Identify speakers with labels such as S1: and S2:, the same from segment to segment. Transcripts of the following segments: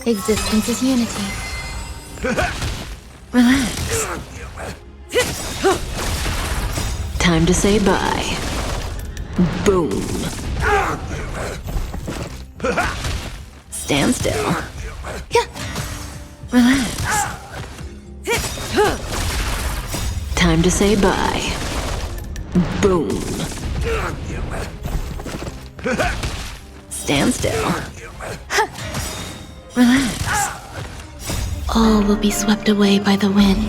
S1: Existence is unity. Relax.
S2: Time to say bye. Boom. Stand still.
S1: Yeah. Relax.
S2: Time to say bye. Boom. Stand still.
S1: Relax. All will be swept away by the wind.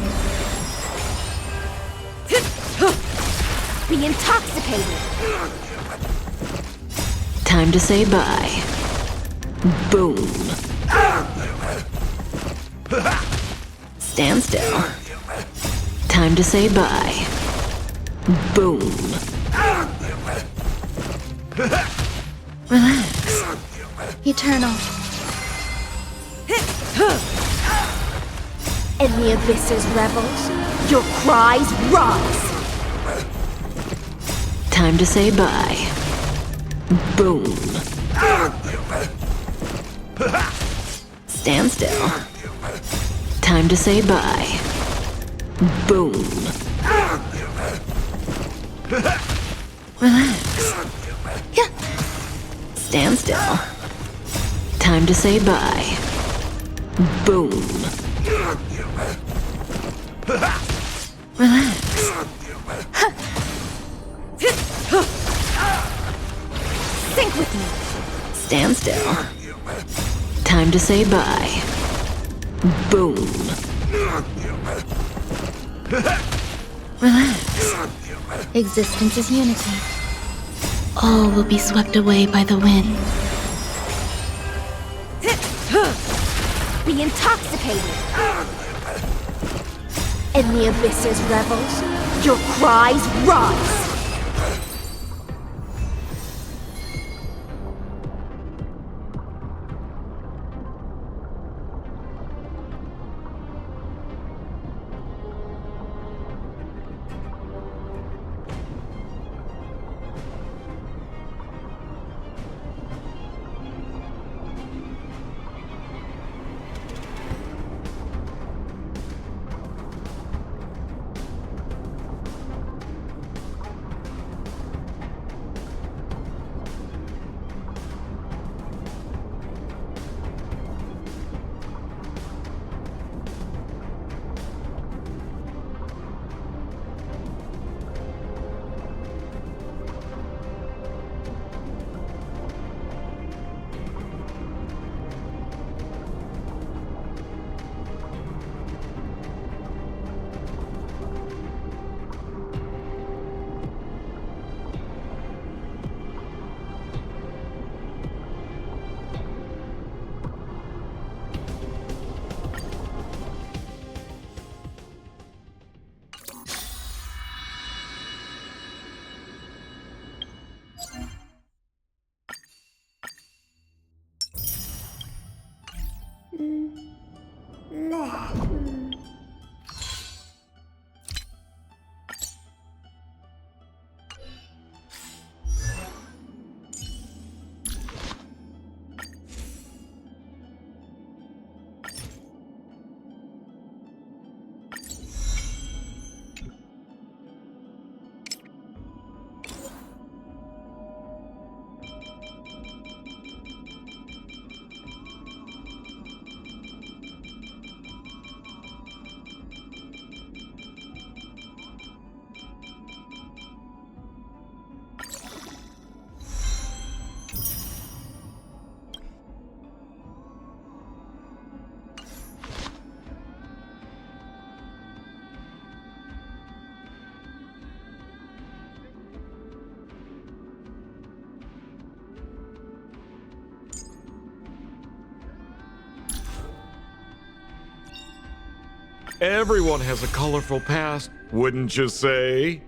S3: Be intoxicated.
S2: Time to say bye. Boom. Stand still. Time to say bye. Boom.
S1: Relax. Eternal.
S3: And the abysses revels. Your cries rise.
S2: Time to say bye. Boom. Stand still. Time to say bye. Boom.
S1: Relax. Yeah.
S2: Stand still. Time to say bye. Boom. Relax.
S3: Think with me.
S2: Stand still. Time to say bye. Boom. Relax.
S1: Existence is unity. All will be swept away by the wind.
S3: Be intoxicated. In the abyss's revels, your cries rise.
S4: Everyone has a colorful past, wouldn't you say?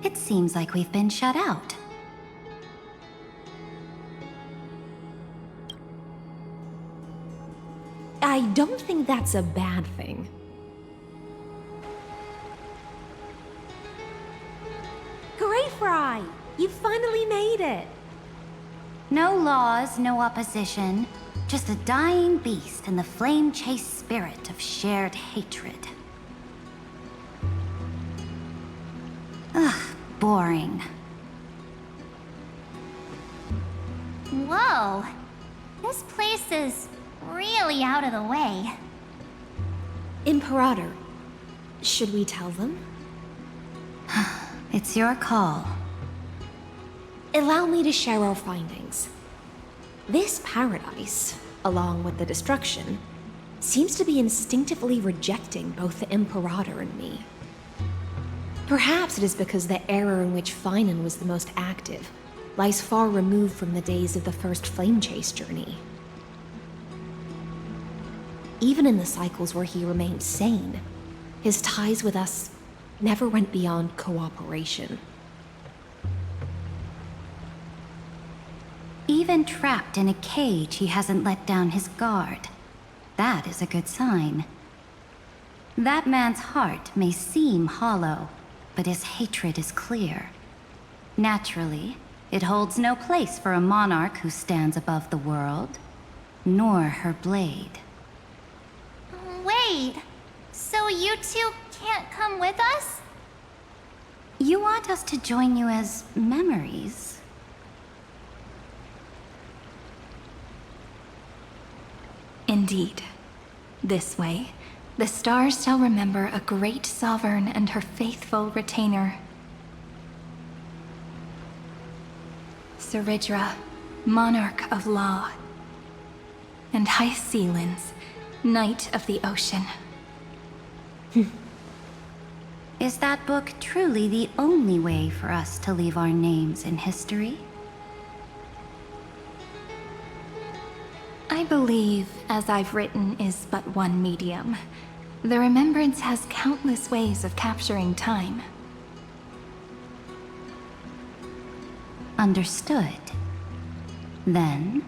S1: It seems like we've been shut out.
S3: I don't think that's a bad thing. Greyfry! You finally made it!
S1: No laws, no opposition. Just a dying beast and the flame-chased spirit of shared hatred. Ugh, boring.
S5: Whoa! This place is really out of the way.
S3: Imperator, should we tell them?
S1: It's your call.
S3: Allow me to share our findings. This paradise, along with the destruction, seems to be instinctively rejecting both the Imperator and me. Perhaps it is because the era in which Finan was the most active lies far removed from the days of the first flame chase journey. Even in the cycles where he remained sane, his ties with us never went beyond cooperation.
S1: Even trapped in a cage, he hasn't let down his guard. That is a good sign. That man's heart may seem hollow, but his hatred is clear. Naturally, it holds no place for a monarch who stands above the world, nor her blade.
S5: Wait, so you two can't come with us?
S1: You want us to join you as memories?
S6: Indeed. This way, the stars shall remember a great sovereign and her faithful retainer. Seridra, monarch of law. And Hycelins, knight of the ocean.
S1: Is that book truly the only way for us to leave our names in history?
S6: I believe, as I've written, is but one medium. The remembrance has countless ways of capturing time.
S1: Understood. Then,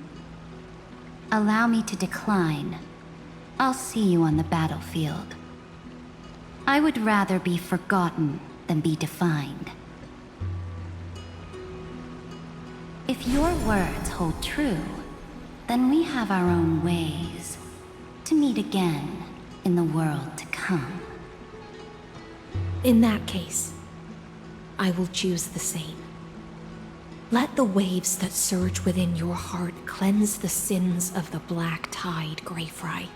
S1: allow me to decline. I'll see you on the battlefield. I would rather be forgotten than be defined. If your words hold true, then we have our own ways to meet again in the world to come.
S3: In that case, I will choose the same. Let the waves that surge within your heart cleanse the sins of the black tide, Greyfry.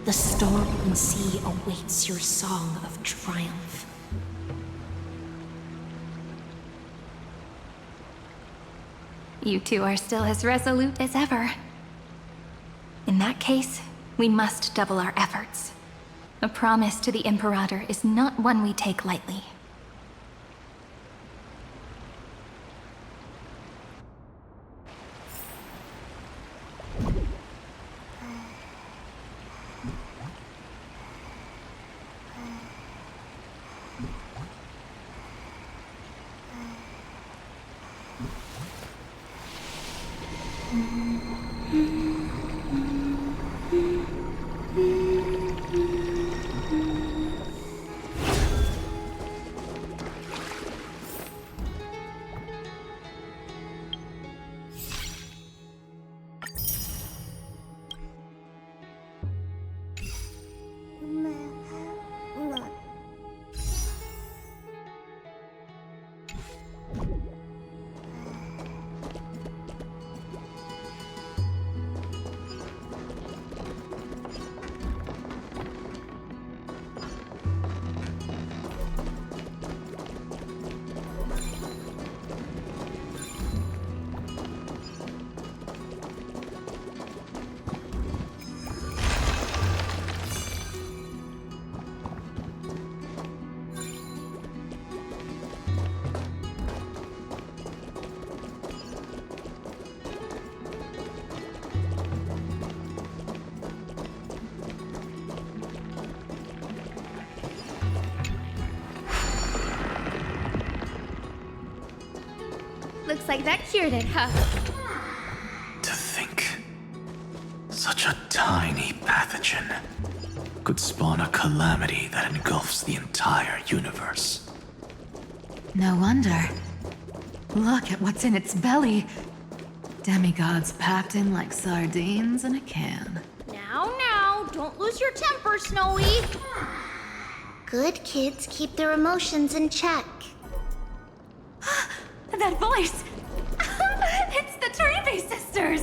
S3: The storm sea awaits your song of triumph.
S6: You two are still as resolute as ever. In that case, we must double our efforts. A promise to the Imperator is not one we take lightly.
S7: Looks like that cured it, huh?
S8: To think, such a tiny pathogen could spawn a calamity that engulfs the entire universe.
S2: No wonder. Look at what's in its belly. Demigods packed in like sardines in a can.
S7: Now, don't lose your temper, Snowy.
S5: Good kids keep their emotions in check.
S1: That voice! It's the Trevi sisters!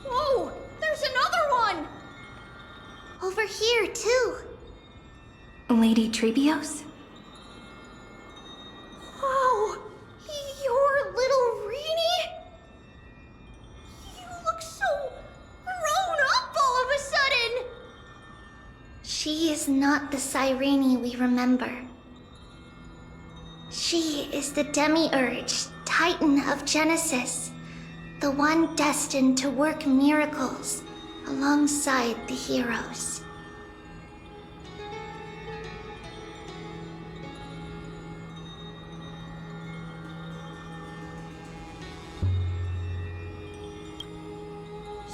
S7: Whoa, there's another one!
S5: Over here, too.
S6: Lady Trebios?
S7: Whoa, you're little Reenie? You look so grown up all of a sudden!
S5: She is not the Cyrene we remember. She is the Demiurge, Titan of Genesis, the one destined to work miracles alongside the heroes.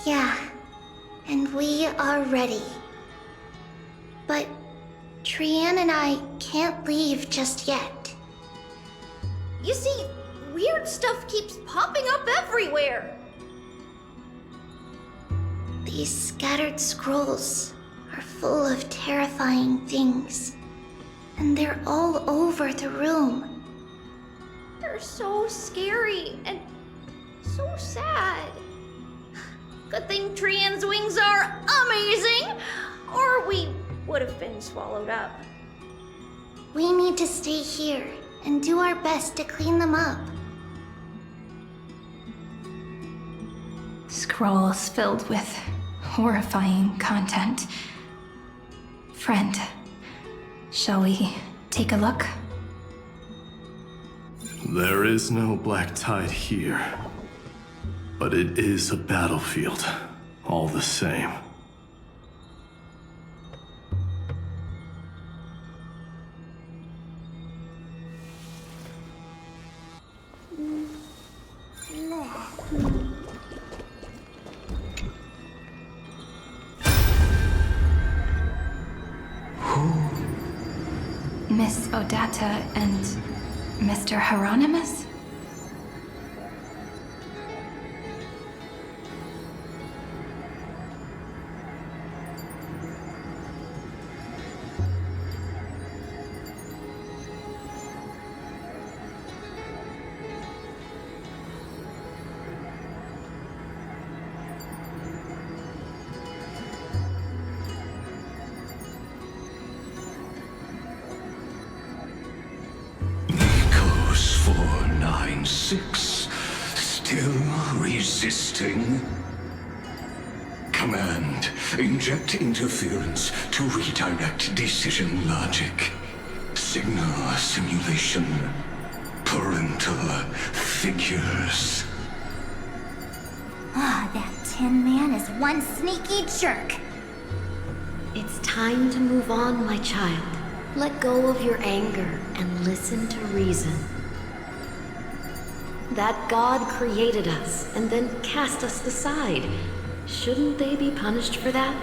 S5: Yeah, and we are ready. But Trian and I can't leave just yet.
S7: You see, weird stuff keeps popping up everywhere.
S5: These scattered scrolls are full of terrifying things, and they're all over the room.
S7: They're so scary and so sad. Good thing Trian's wings are amazing, or we would have been swallowed up.
S5: We need to stay here and do our best to clean them up.
S6: Scrolls filled with horrifying content. Friend, shall we take a look?
S8: There is no black tide here, but it is a battlefield, all the same.
S6: Miss Odata and Mr. Hieronymus?
S9: Nikos 496, still resisting? Command, inject interference to redirect decision logic. Signal simulation. Parental figures.
S5: Ah, that Tin Man is one sneaky jerk.
S10: It's time to move on, my child. Let go of your anger and listen to reason. That God created us and then cast us aside. Shouldn't they be punished for that?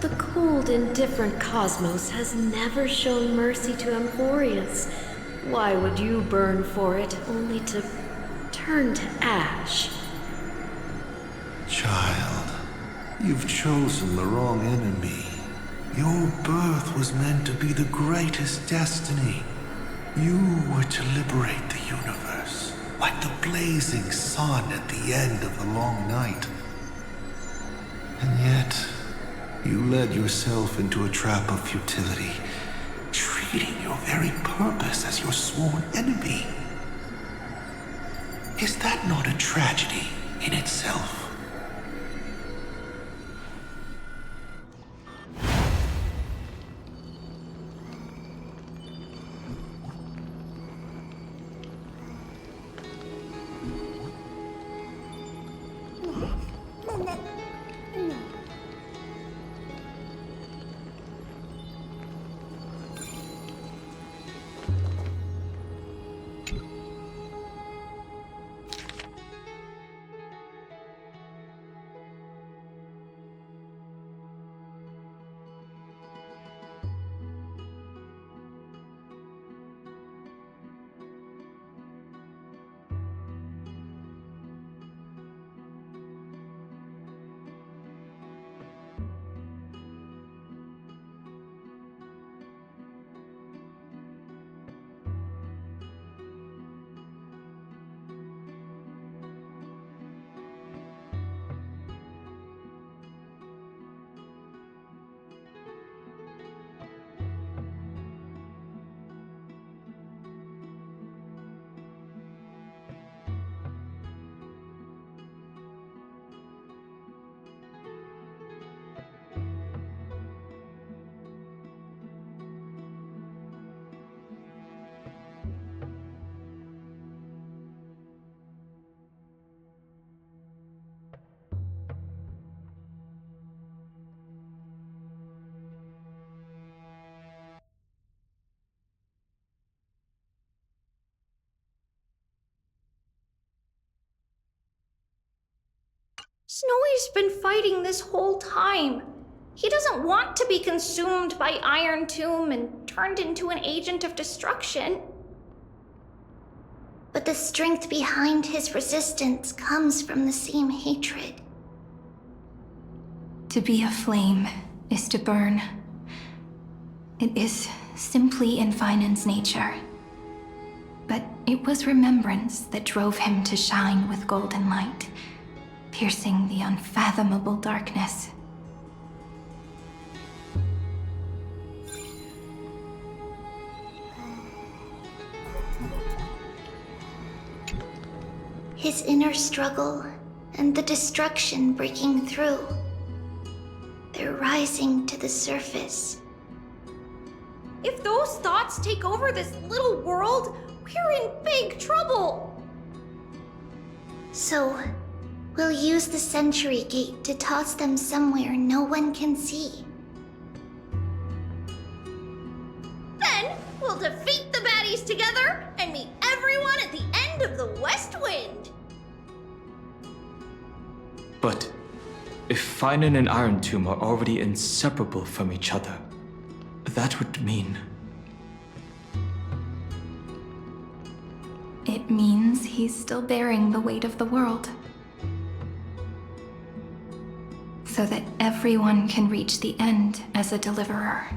S10: The cold, indifferent cosmos has never shown mercy to Emphorius. Why would you burn for it, only to turn to ash?
S11: Child, you've chosen the wrong enemy. Your birth was meant to be the greatest destiny. You were to liberate the universe, like the blazing sun at the end of the long night. And yet, you led yourself into a trap of futility, treating your very purpose as your sworn enemy. Is that not a tragedy in itself?
S7: Snowy's been fighting this whole time. He doesn't want to be consumed by Iron Tomb and turned into an agent of destruction.
S5: But the strength behind his resistance comes from the same hatred.
S6: To be a flame is to burn. It is simply in Vinen's nature. But it was remembrance that drove him to shine with golden light, piercing the unfathomable darkness.
S5: His inner struggle and the destruction breaking through. They're rising to the surface.
S7: If those thoughts take over this little world, we're in big trouble.
S5: So, we'll use the Century Gate to toss them somewhere no one can see.
S7: Then we'll defeat the baddies together and meet everyone at the end of the West Wind.
S12: But if Vinen and Iron Tomb are already inseparable from each other, that would mean...
S6: It means he's still bearing the weight of the world. So that everyone can reach the end as a deliverer.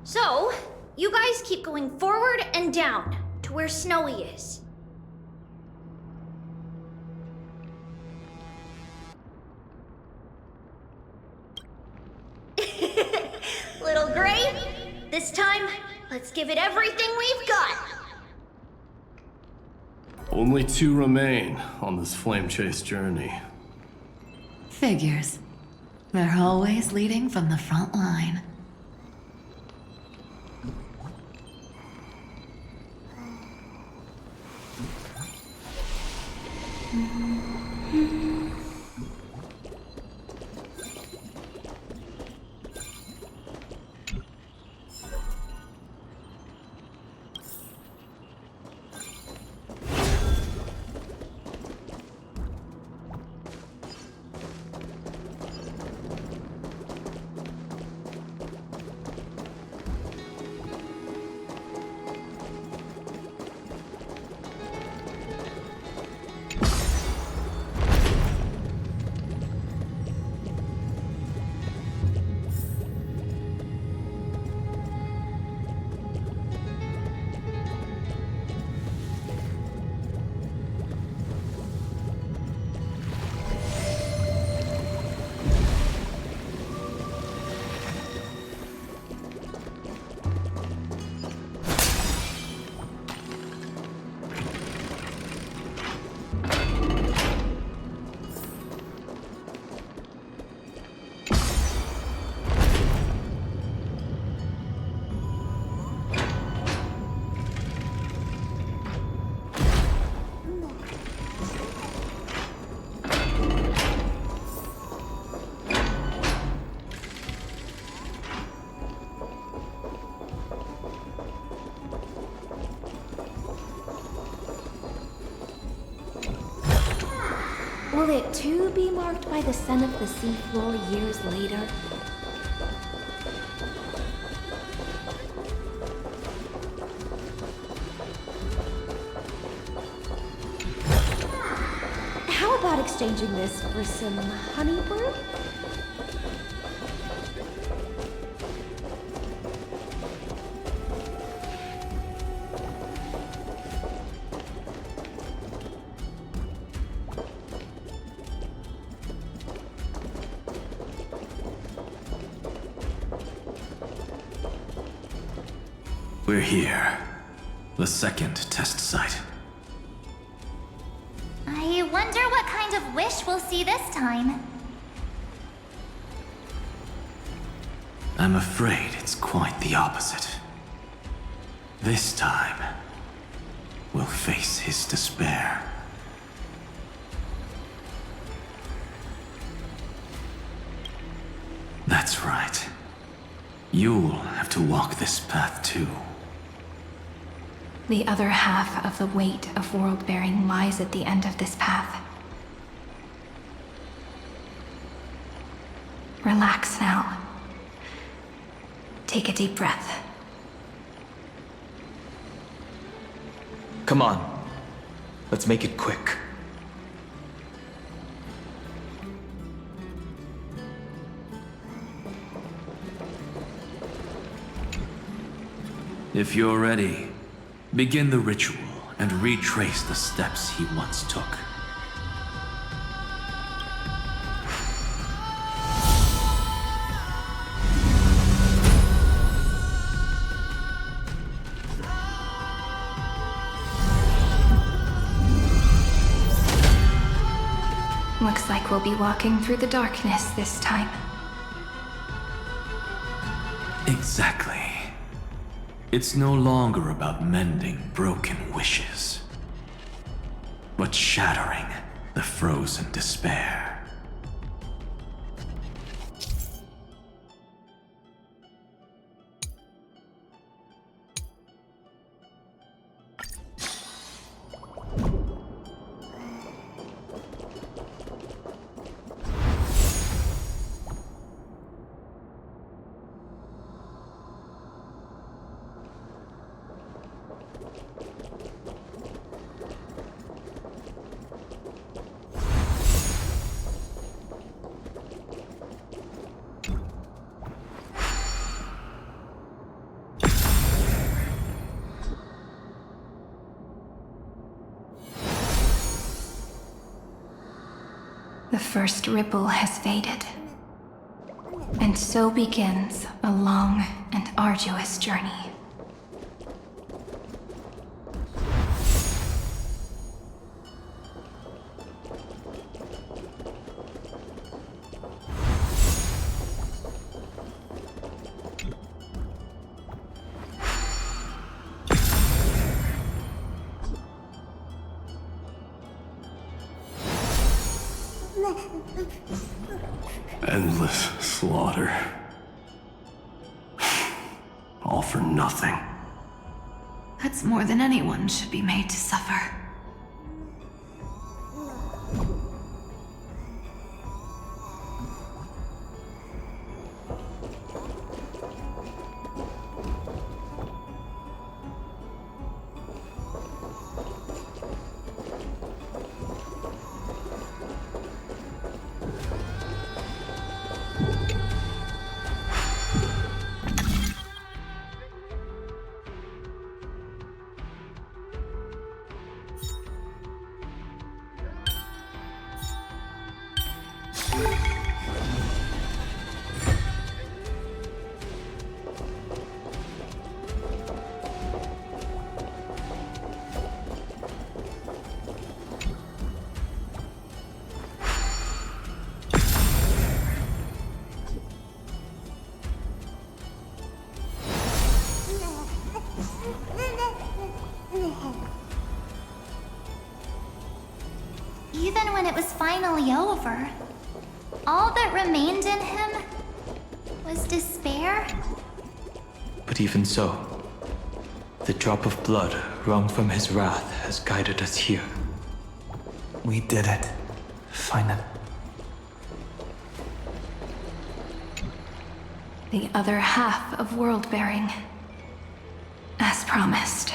S7: So, you guys keep going forward and down to where Snowy is. Little Gray, this time, let's give it everything we've got.
S8: Only 2 remain on this flame chase journey.
S2: Figures. They're always leading from the front line.
S3: Will it too be marked by the scent of the seafloor years later? How about exchanging this for some honey brew?
S8: We're here. The second test site.
S5: I wonder what kind of wish we'll see this time.
S8: I'm afraid it's quite the opposite. This time, we'll face his despair. That's right. You'll have to walk this path too.
S6: The other half of the weight of world-bearing lies at the end of this path. relax now. Take a deep breath.
S12: Come on. Let's make it quick.
S8: If you're ready, begin the ritual and retrace the steps he once took.
S6: Looks like we'll be walking through the darkness this time.
S8: Exactly. It's no longer about mending broken wishes, but shattering the frozen despair.
S6: The first ripple has faded. And so begins a long and arduous journey.
S8: Endless slaughter. All for nothing.
S2: That's more than anyone should be made to suffer.
S5: Even when it was finally over, all that remained in him was despair.
S12: But even so, the drop of blood wrung from his wrath has guided us here.
S13: We did it. Finally.
S6: The other half of world-bearing. As promised.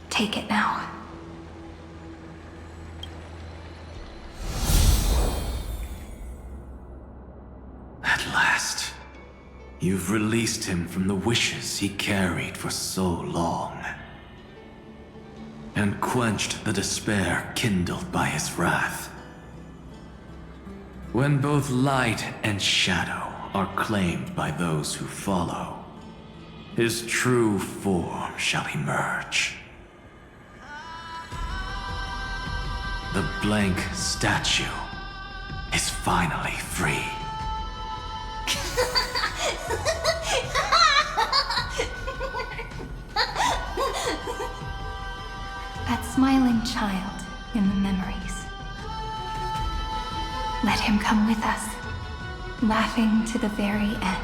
S6: Take it now.
S8: At last, you've released him from the wishes he carried for so long, and quenched the despair kindled by his wrath. When both light and shadow are claimed by those who follow, his true form shall emerge. The blank statue is finally free.
S6: That smiling child in the memories. Let him come with us, laughing to the very end.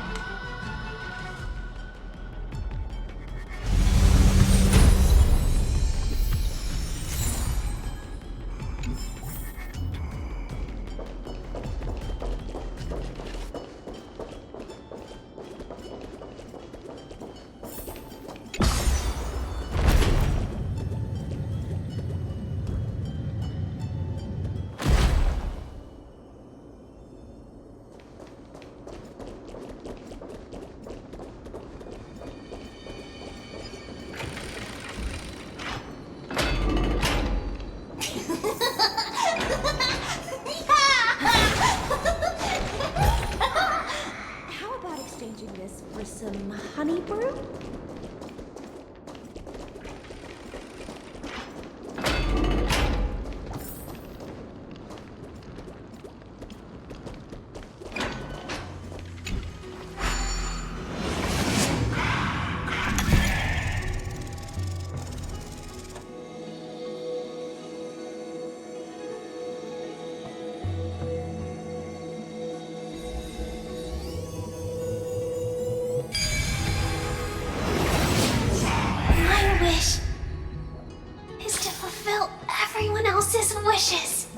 S5: wishes.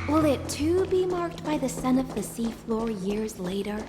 S3: Will it too be marked by the scent of the seafloor years later?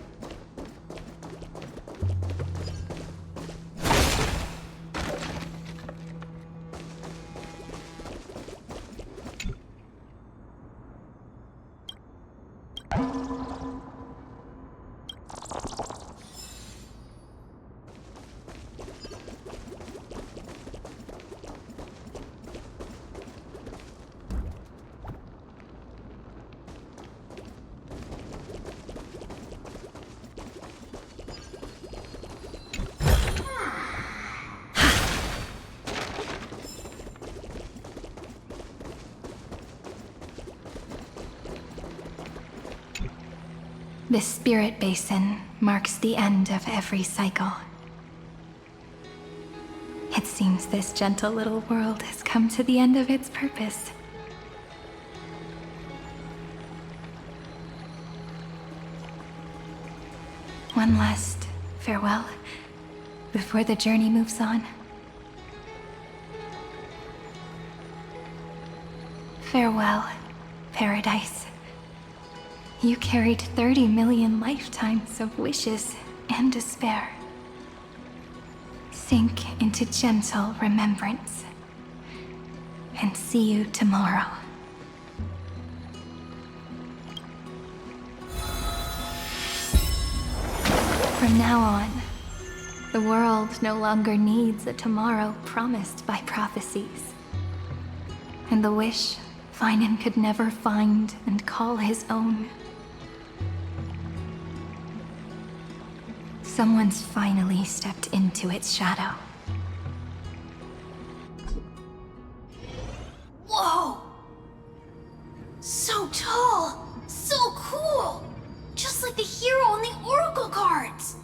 S6: This spirit basin marks the end of every cycle. It seems this gentle little world has come to the end of its purpose. One last farewell before the journey moves on. Farewell, paradise. You carried 30 million lifetimes of wishes and despair. Sink into gentle remembrance. And see you tomorrow. From now on, the world no longer needs a tomorrow promised by prophecies. And the wish Finan could never find and call his own. Someone's finally stepped into its shadow.
S7: Whoa! So tall! So cool! Just like the hero on the Oracle cards!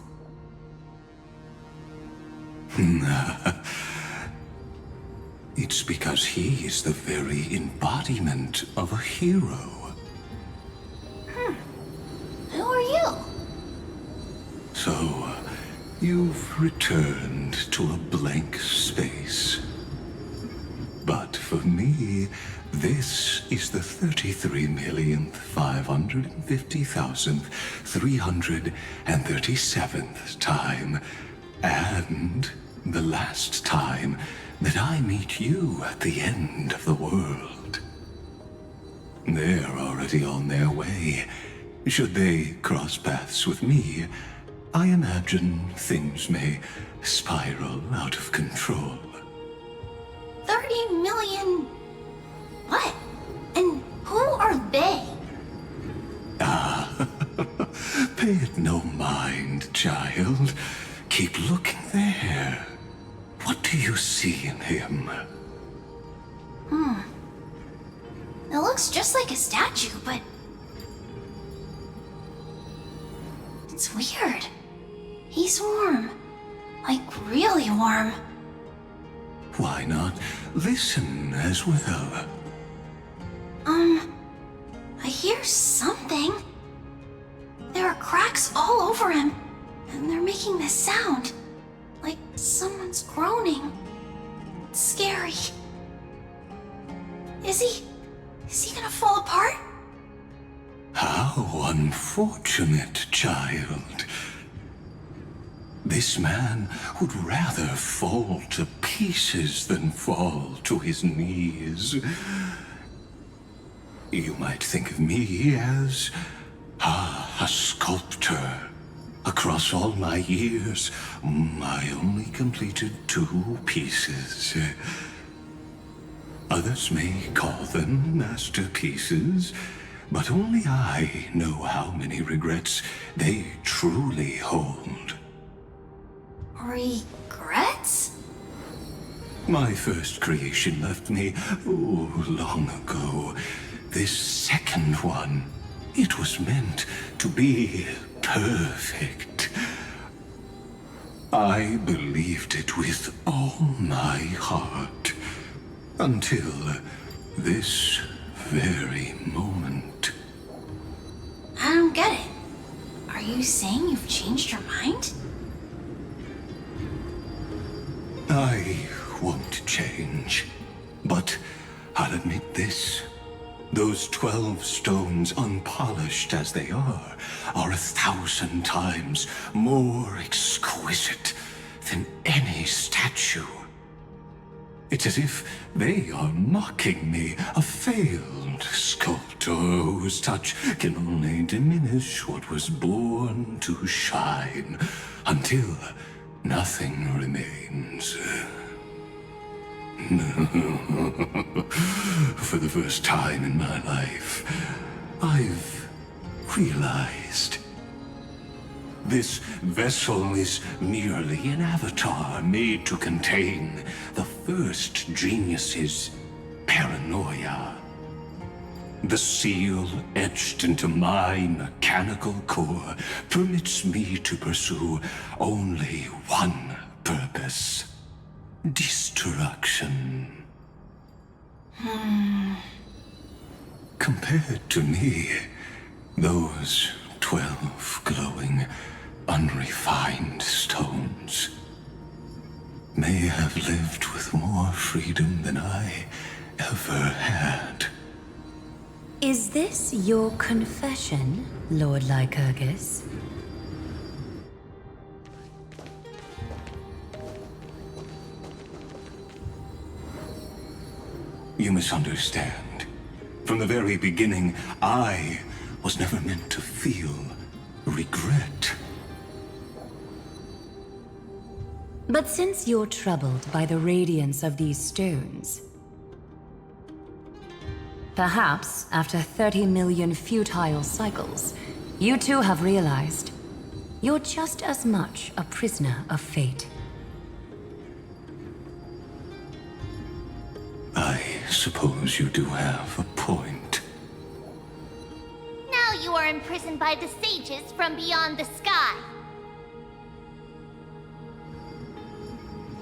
S9: It's because he is the very embodiment of a hero.
S7: Who are you?
S9: So, you've returned to a blank space. But for me, this is the 33,550,337th time, and the last time that I meet you at the end of the world. They're already on their way. Should they cross paths with me, I imagine things may spiral out of control.
S7: 30 million... What? And who are they?
S9: Pay it no mind, child. Keep looking there. What do you see in him?
S7: It looks just like a statue, but... It's weird. He's warm. Like, really warm.
S9: Why not listen as well?
S7: I hear something. There are cracks all over him, and they're making this sound. Like someone's groaning. It's scary. Is he gonna fall apart?
S9: How unfortunate, child. This man would rather fall to pieces than fall to his knees. You might think of me as a sculptor. Across all my years, I only completed 2 pieces. Others may call them masterpieces, but only I know how many regrets they truly hold.
S7: Regrets?
S9: My first creation left me, long ago. This second one, it was meant to be perfect. I believed it with all my heart. Until this very moment.
S7: I don't get it. Are you saying you've changed your mind?
S9: I won't change. But I'll admit this. Those 12 stones, unpolished as they are 1,000 times more exquisite than any statue. It's as if they are mocking me, a failed sculptor whose touch can only diminish what was born to shine, until nothing remains. For the first time in my life, I've realized this vessel is merely an avatar made to contain the first genius's paranoia. The seal etched into my mechanical core permits me to pursue only one purpose: destruction. Compared to me, those 12 glowing, unrefined stones may have lived with more freedom than I ever had.
S14: Is this your confession, Lord Lycurgus?
S9: You misunderstand. From the very beginning, I was never meant to feel regret.
S14: But since you're troubled by the radiance of these stones, perhaps after 30 million futile cycles, you too have realized you're just as much a prisoner of fate.
S9: I suppose you do have a point.
S5: Now you are imprisoned by the sages from beyond the sky.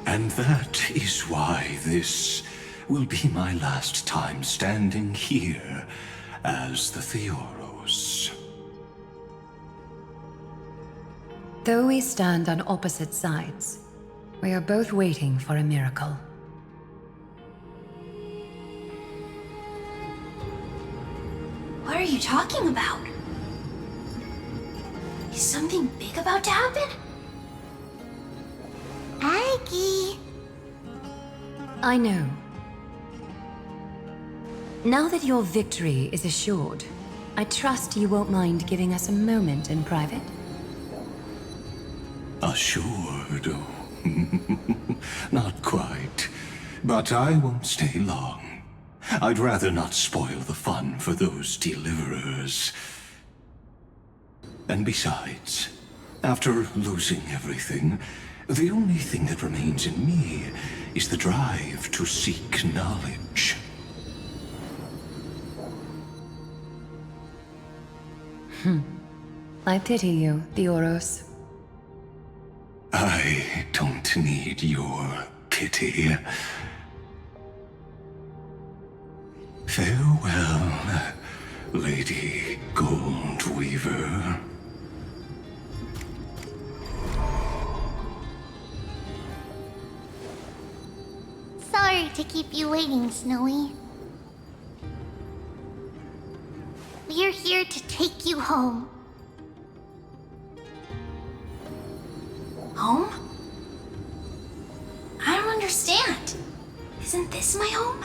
S9: And that is why this will be my last time standing here as the Theoros.
S14: Though we stand on opposite sides, we are both waiting for a miracle.
S7: What are you talking about? Is something big about to happen?
S5: Aggie.
S14: I know. Now that your victory is assured, I trust you won't mind giving us a moment in private.
S9: Assured? Oh, not quite. But I won't stay long. I'd rather not spoil the fun for those deliverers. And besides, after losing everything, the only thing that remains in me is the drive to seek knowledge.
S14: I pity you, Theoros.
S9: I don't need your pity. Farewell, Lady Goldweaver.
S5: Sorry to keep you waiting, Snowy. We're here to take you home.
S7: Home? I don't understand. Isn't this my home?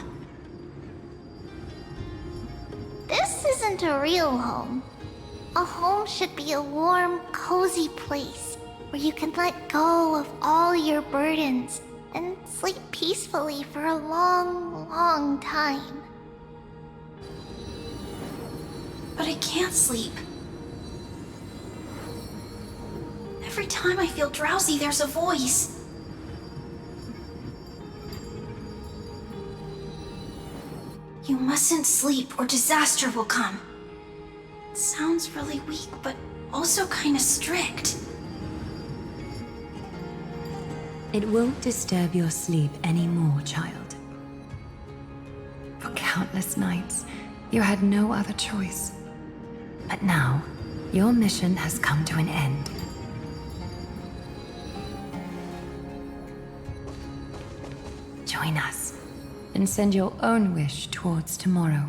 S5: This isn't a real home. A home should be a warm, cozy place where you can let go of all your burdens and sleep peacefully for a long, long time.
S7: But I can't sleep. Every time I feel drowsy, there's a voice. You mustn't sleep or disaster will come. It sounds really weak, but also kinda strict.
S14: It won't disturb your sleep anymore, child. For countless nights, you had no other choice. But now, your mission has come to an end. Join us, and send your own wish towards tomorrow.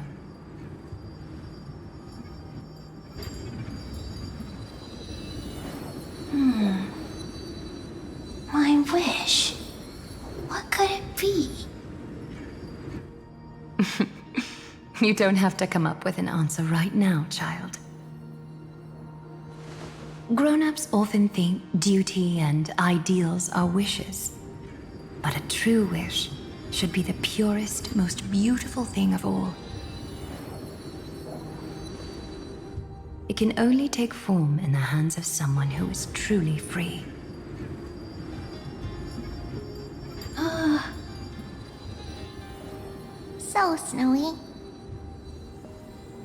S5: My wish. What could it be?
S14: You don't have to come up with an answer right now, child. Grown-ups often think duty and ideals are wishes. But a true wish should be the purest, most beautiful thing of all. It can only take form in the hands of someone who is truly free.
S5: So, Snowy,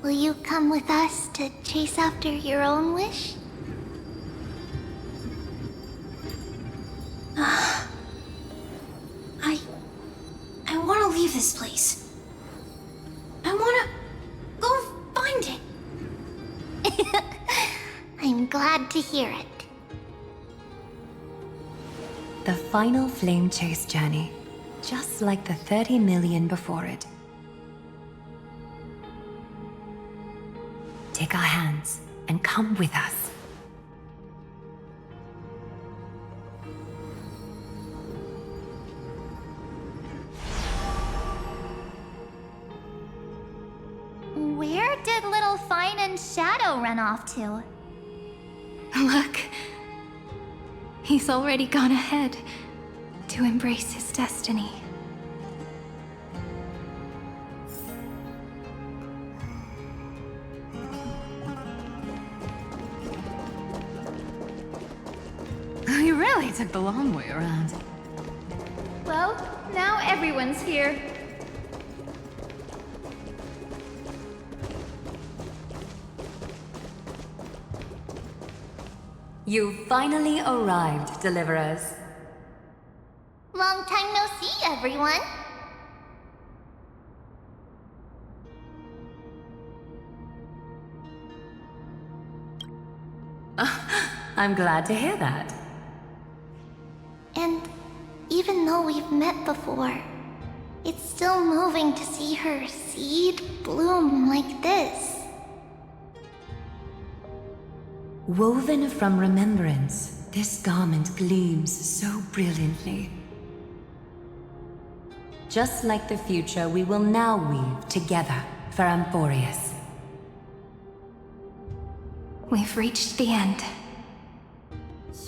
S5: will you come with us to chase after your own wish?
S7: I want to leave this place. I want to go find it.
S5: I'm glad to hear it.
S14: The final flame chase journey, just like the 30 million before it. Take our hands and come with us.
S5: Where did little Fine and Shadow run off to?
S6: Look. He's already gone ahead to embrace his destiny.
S2: You really took the long way around.
S7: Well, now everyone's here.
S14: You finally arrived, Deliverers.
S5: Long time no see, everyone.
S14: I'm glad to hear that.
S5: And even though we've met before, it's still moving to see her seed bloom like this.
S14: Woven from remembrance, this garment gleams so brilliantly. Just like the future, we will now weave together for Amphorius.
S6: We've reached the end.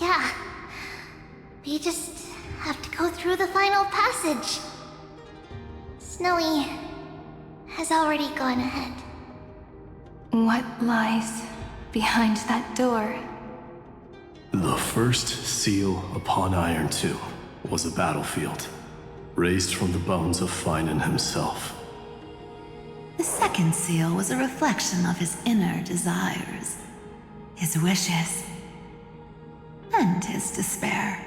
S5: Yeah. We just have to go through the final passage. Snowy has already gone ahead.
S6: What lies behind that door?
S15: The first seal upon Iron 2 was a battlefield, raised from the bones of Finan himself.
S2: The second seal was a reflection of his inner desires, his wishes, and his despair.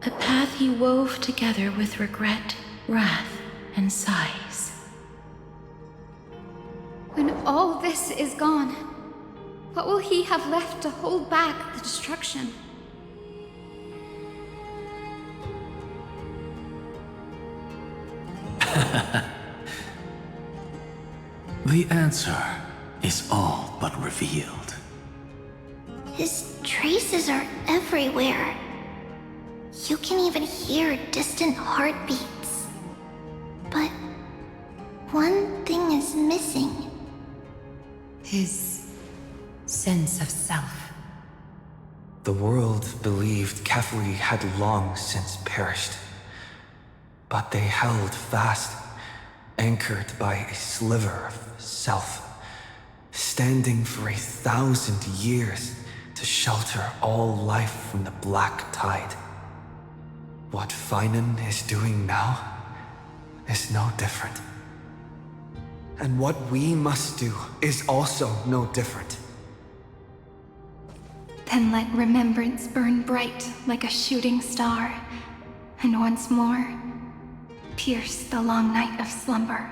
S10: A path he wove together with regret, wrath, and sighs.
S7: When all this is gone, what will he have left to hold back the destruction?
S8: The answer is all but revealed.
S5: His traces are everywhere. You can even hear distant heartbeats. But one thing is missing.
S14: His sense of self.
S13: The world believed Kefli had long since perished. But they held fast, anchored by a sliver of self, standing for 1,000 years to shelter all life from the black tide. What Finan is doing now is no different. And what we must do is also no different.
S6: Then let remembrance burn bright like a shooting star, and once more, pierce the long night of slumber.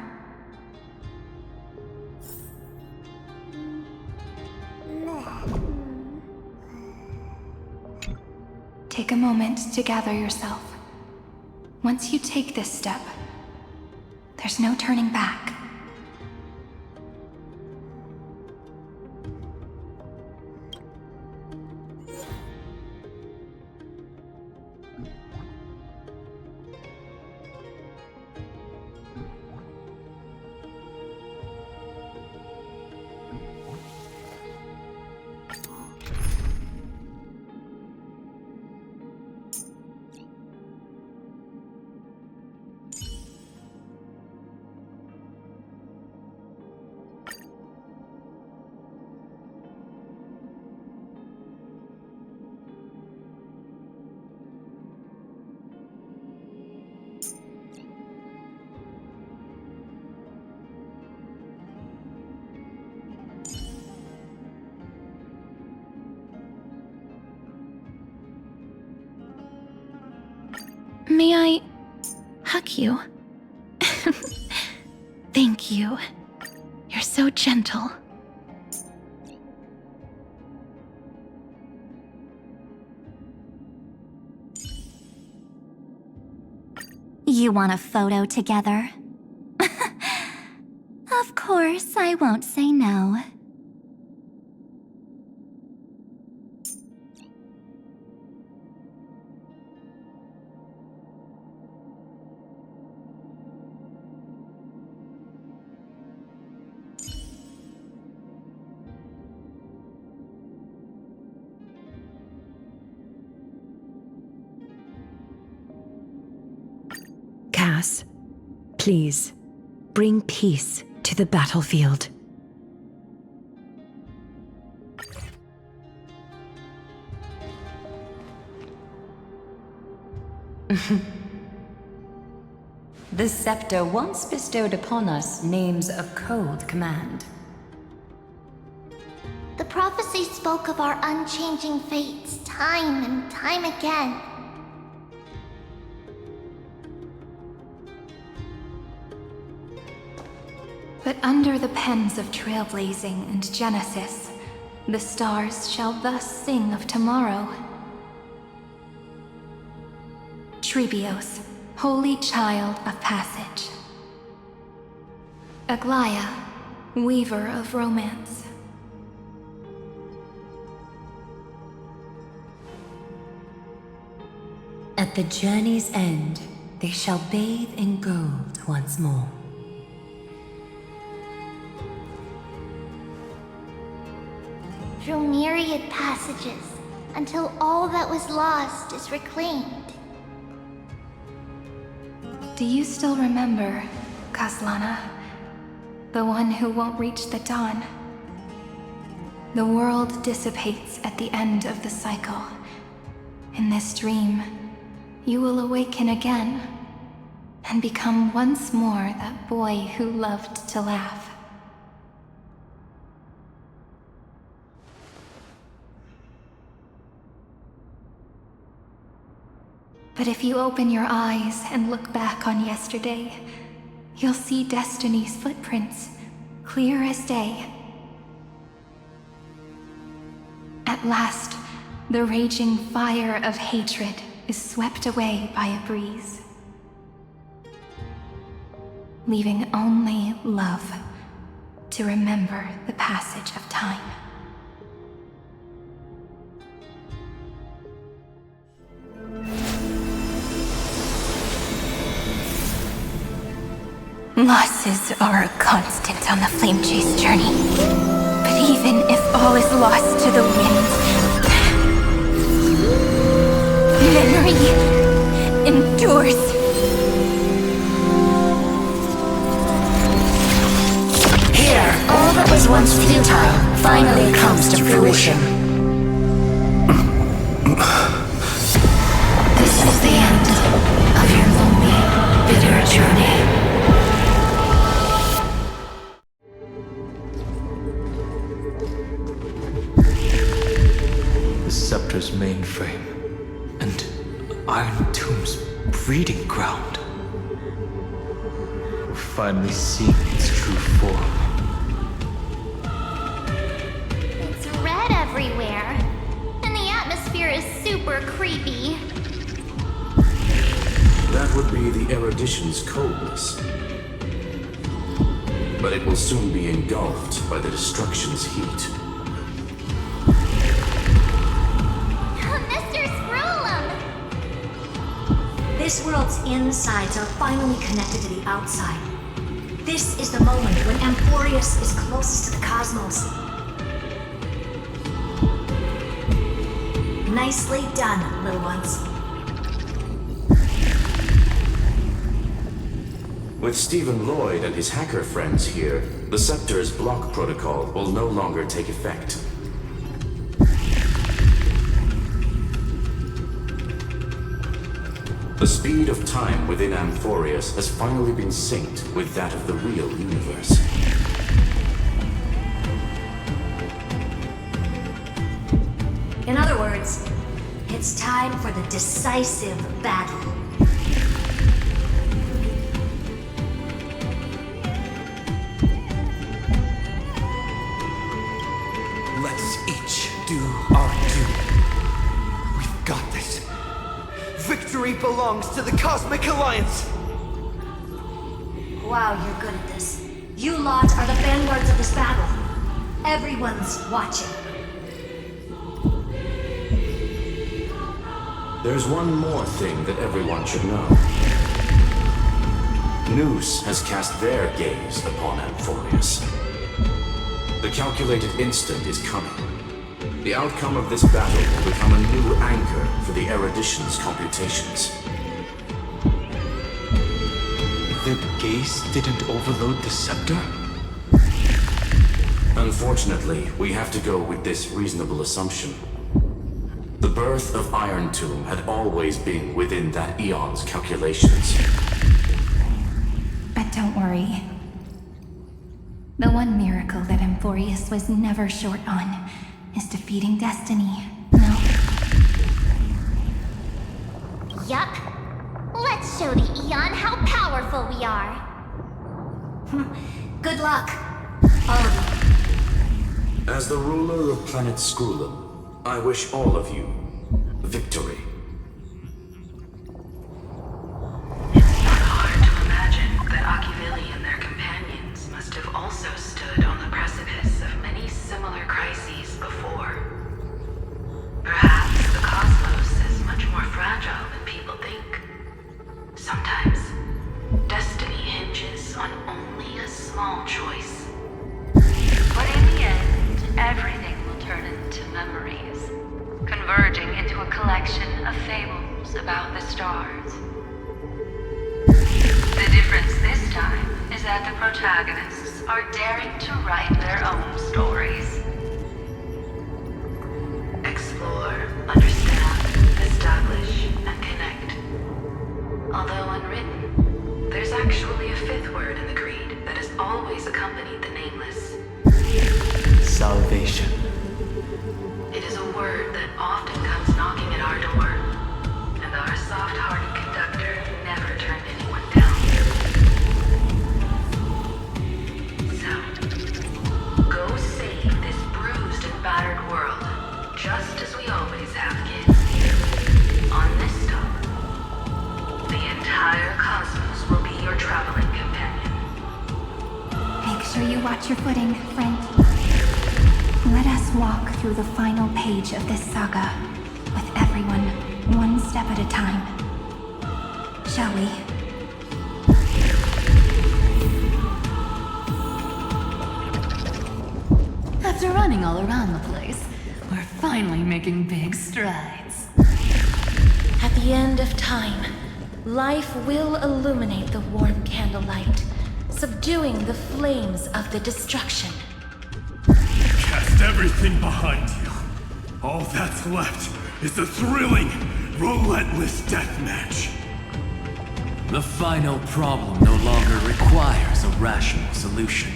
S6: Take a moment to gather yourself. Once you take this step, there's no turning back.
S16: May I hug you? Thank you. You're so gentle.
S1: You want a photo together? Of course, I won't say no.
S14: Cass, please, bring peace to the battlefield.
S17: The scepter once bestowed upon us names of cold command.
S5: The prophecy spoke of our unchanging fates time and time again.
S6: But under the pens of trailblazing and Genesis, the stars shall thus sing of tomorrow. Trebios, holy child of passage. Aglaia, weaver of romance.
S14: At the journey's end, they shall bathe in gold once more.
S5: Through myriad passages, until all that was lost is reclaimed.
S6: Do you still remember, Kaslana? The one who won't reach the dawn? The world dissipates at the end of the cycle. In this dream, you will awaken again, and become once more that boy who loved to laugh. But if you open your eyes and look back on yesterday, you'll see Destiny's footprints, clear as day. At last, the raging fire of hatred is swept away by a breeze, leaving only love to remember the passage of time. Losses are a constant on the Flame Chase journey. But even if all is lost to the wind, memory endures.
S18: Here, all that was once futile finally comes to fruition. This is the end of your lonely, bitter journey.
S12: Scepter's mainframe, and Iron Tomb's breeding ground. We're finally seeing its true form.
S5: It's red everywhere, and the atmosphere is super creepy.
S8: That would be the erudition's coldness. But it will soon be engulfed by the destruction's heat.
S5: Mr. Scrollum!
S18: This world's insides are finally connected to the outside. This is the moment when Amphorius is closest to the cosmos. Nicely done, little ones.
S8: With Stephen Lloyd and his hacker friends here, the Scepter's block protocol will no longer take effect. The speed of time within Amphorius has finally been synced with that of the real universe.
S18: In other words, it's time for the decisive battle.
S13: Let's each do our duty. We've got this. Victory belongs to the Cosmic Alliance!
S18: Wow, you're good at this. You lot are the vanguards of this battle. Everyone's watching.
S8: There's one more thing that everyone should know. Noose has cast their gaze upon Amphorius. The calculated instant is coming. The outcome of this battle will become a new anchor for the erudition's computations.
S12: The gaze didn't overload the scepter?
S8: Unfortunately, we have to go with this reasonable assumption. The birth of Iron Tomb had always been within that eon's calculations.
S6: But don't worry. The one miracle that Amphorius was never short on is defeating destiny. No?
S5: Yup. Let's show the Eon how powerful we are.
S18: Good luck, all of you.
S8: As the ruler of planet Scrollum, I wish all of you victory.
S19: It's not hard to imagine that Achivili and their companions must have also stood on the precipice of many similar crises before. Perhaps the cosmos is much more fragile than people think. Sometimes, destiny hinges on only a small choice. But in the end, everything will turn into memories, converging into a collection of fables about the stars. The difference this time is that the protagonists are daring to write their own stories. Explore, understand, establish, and connect. Although unwritten, there's actually a fifth word in the creed that has always accompanied the nameless.
S12: Salvation.
S19: It is a word that often comes knocking at our door, and our soft-hearted conductor never turned anyone down. So, go save this bruised and battered world, just as we always have, kids. On this stop, the entire cosmos will be your traveling companion.
S6: Make sure you watch your footing, friend. Let us walk through the final page of this saga, with everyone one step at a time. Shall we?
S14: After running all around the place, we're finally making big strides.
S16: At the end of time, life will illuminate the warm candlelight, subduing the flames of the destruction.
S15: Cast everything behind you. All that's left is the thrilling, relentless deathmatch.
S8: The final problem no longer requires a rational solution.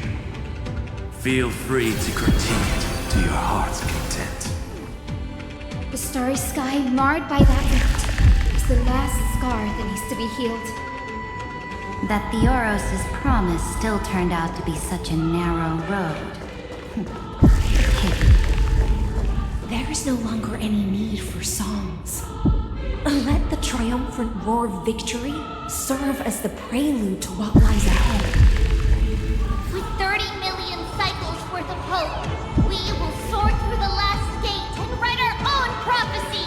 S8: Feel free to critique it to your heart's content.
S7: The starry sky marred by that rift is the last scar that needs to be healed.
S1: That Theoros' promise still turned out to be such a narrow road.
S7: There is no longer any need for songs.
S3: Let the triumphant roar of victory serve as the prelude to what lies ahead.
S5: With 30 million cycles worth of hope, we will soar through the last gate and write our own prophecy!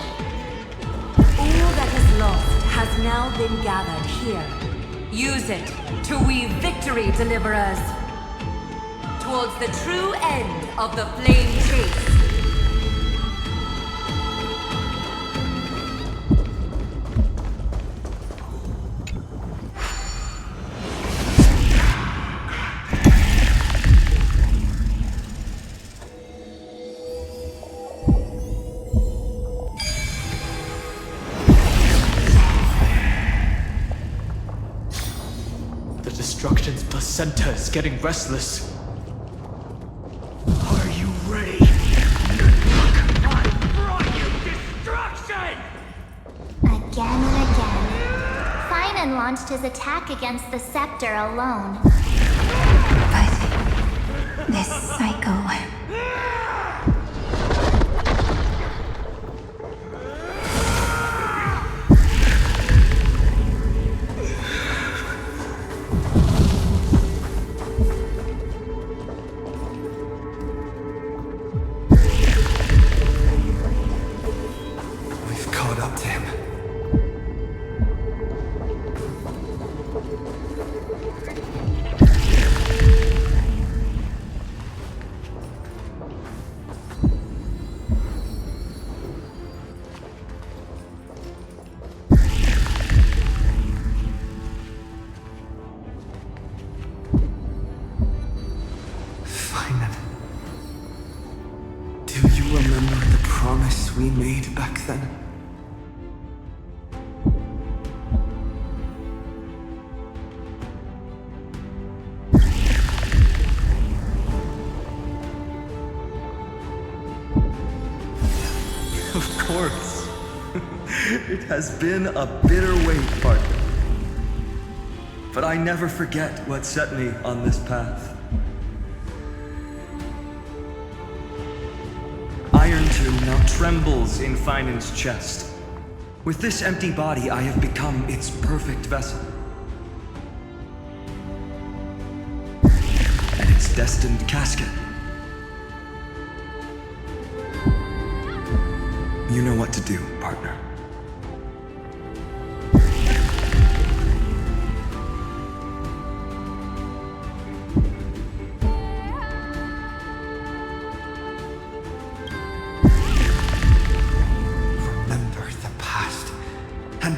S17: All that is lost has now been gathered here. Use it to weave victory, deliverers, towards the true end of the flame chase.
S12: Destruction's placenta is getting restless.
S11: Are you ready?
S5: I brought you destruction! Again and again. Finan launched his attack against the scepter alone.
S6: But this cycle...
S13: We made back then.
S20: Of course. It has been a bitter wait, partner. But I never forget what set me on this path. Iron Tomb now trembles in Finan's chest. With this empty body, I have become its perfect vessel. And its destined casket. You know what to do, partner.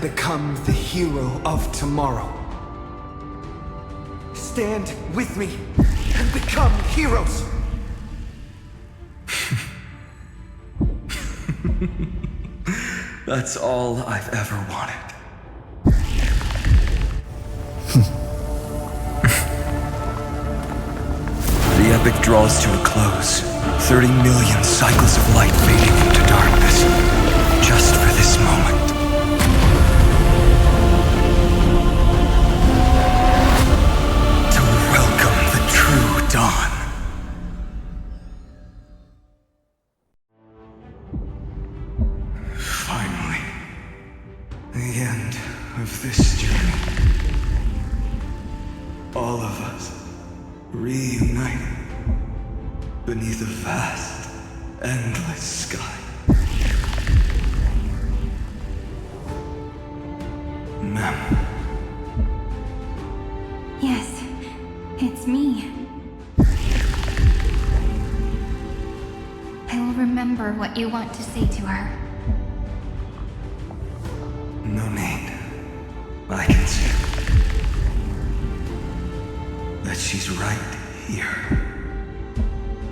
S13: Become the hero of tomorrow. Stand with me and become heroes.
S20: That's all I've ever wanted. The epic draws to a close. 30 million cycles of light fading into darkness. Just for this moment. Dawn. Finally, the end of this journey. All of us reunited beneath a vast, endless sky. Ma'am.
S6: Yes, it's me. I will remember what you want to say to her.
S20: No need. I can see that she's right here.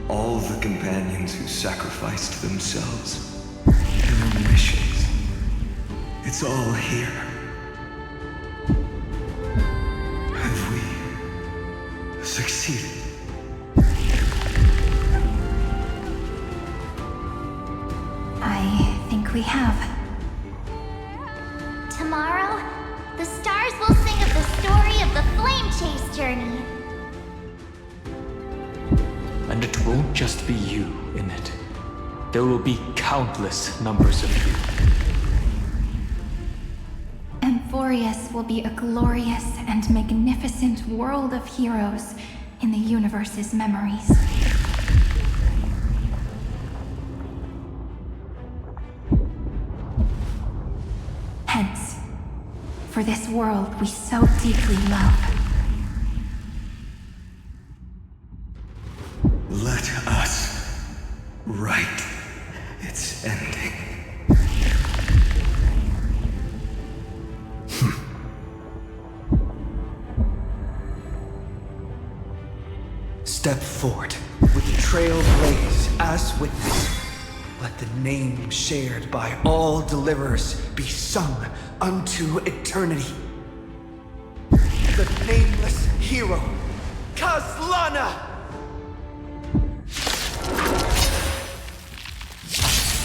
S20: All the companions who sacrificed themselves, their wishes. It's all here. Have we succeeded?
S6: I think we have.
S5: Tomorrow, the stars will sing of the story of the Flame Chase journey.
S12: And it won't just be you in it. There will be countless numbers of you.
S6: Amphorius will be a glorious and magnificent world of heroes in the universe's memories. Hence, for this world we so deeply love.
S11: Let us write its ending.
S13: Step forward with the trail blaze as witness. Let the name shared by all deliverers be sung unto eternity. The nameless hero, Kazlana!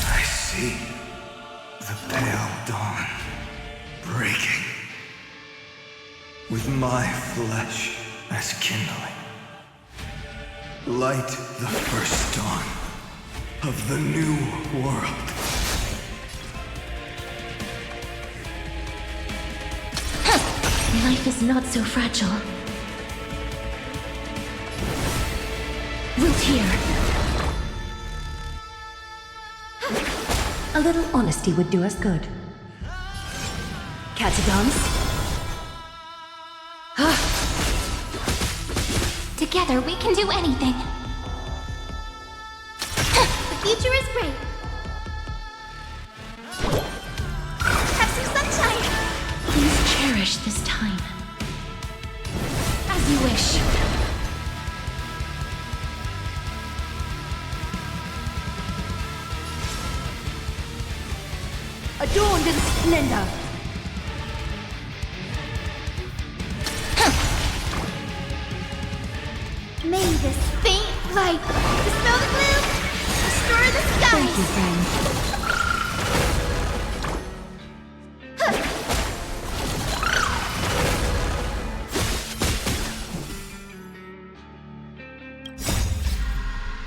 S11: I see the pale dawn breaking, with my flesh as kindling. Light the first dawn of the new world.
S3: Life is not so fragile. Wilt here.
S17: A little honesty would do us good. Catagons?
S6: Together we can do anything.
S7: The future is bright. Have some sunshine.
S3: Please cherish this time.
S7: As you wish.
S17: Adorned in splendor.
S7: May this faint light dispel the gloom, restore the skies.
S17: Thank you, friend.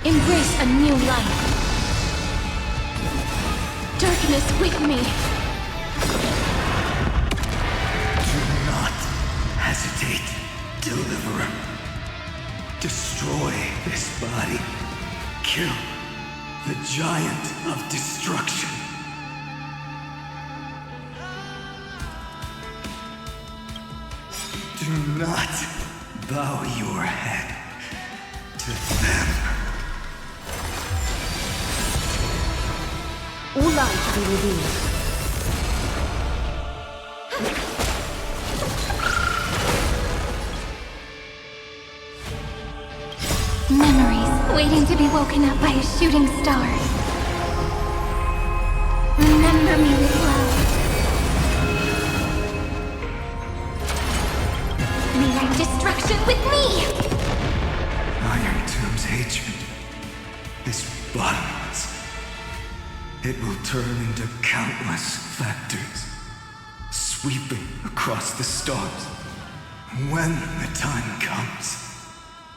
S3: Embrace a new life. Darkness with me.
S11: Do not hesitate, Deliverer. Destroy this body. Kill the giant of destruction. Do not bow your head to them.
S17: All light to be revealed.
S6: Memories waiting to be woken up by a shooting star. Remember me with love. Rewrite destruction with me!
S11: Iron Tomb's hatred is bottomless. It will turn into countless factors, sweeping across the stars. When the time comes,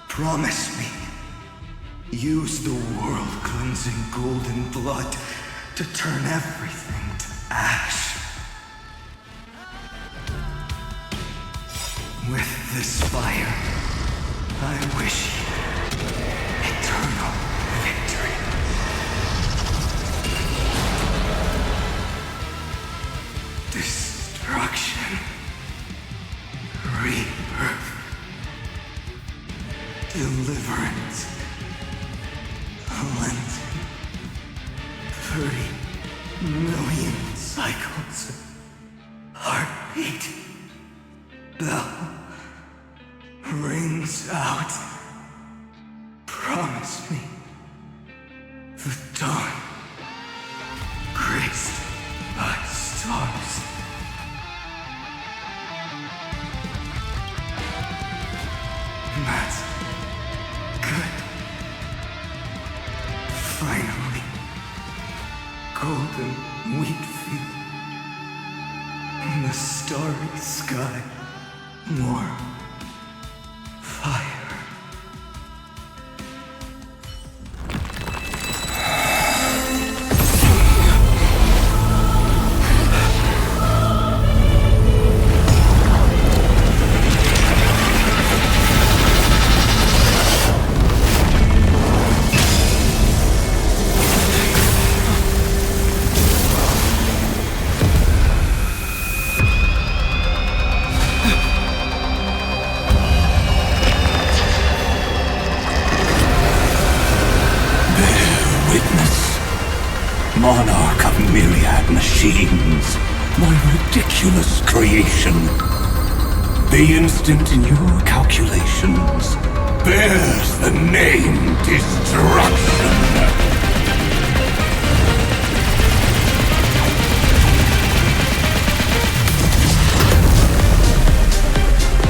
S11: promise me, use the world-cleansing golden blood to turn everything to ash. With this fire, I wish you eternal victory. Destruction. Rebirth. Deliverance. Cleansing. 30 million cycles. Heartbeat. Bell rings out. Promise me the dawn graced by stars. That's good. Finally, golden wheat field. In the starry sky, more fire.
S9: machines, my ridiculous creation. The instant in your calculations bears the name Destruction.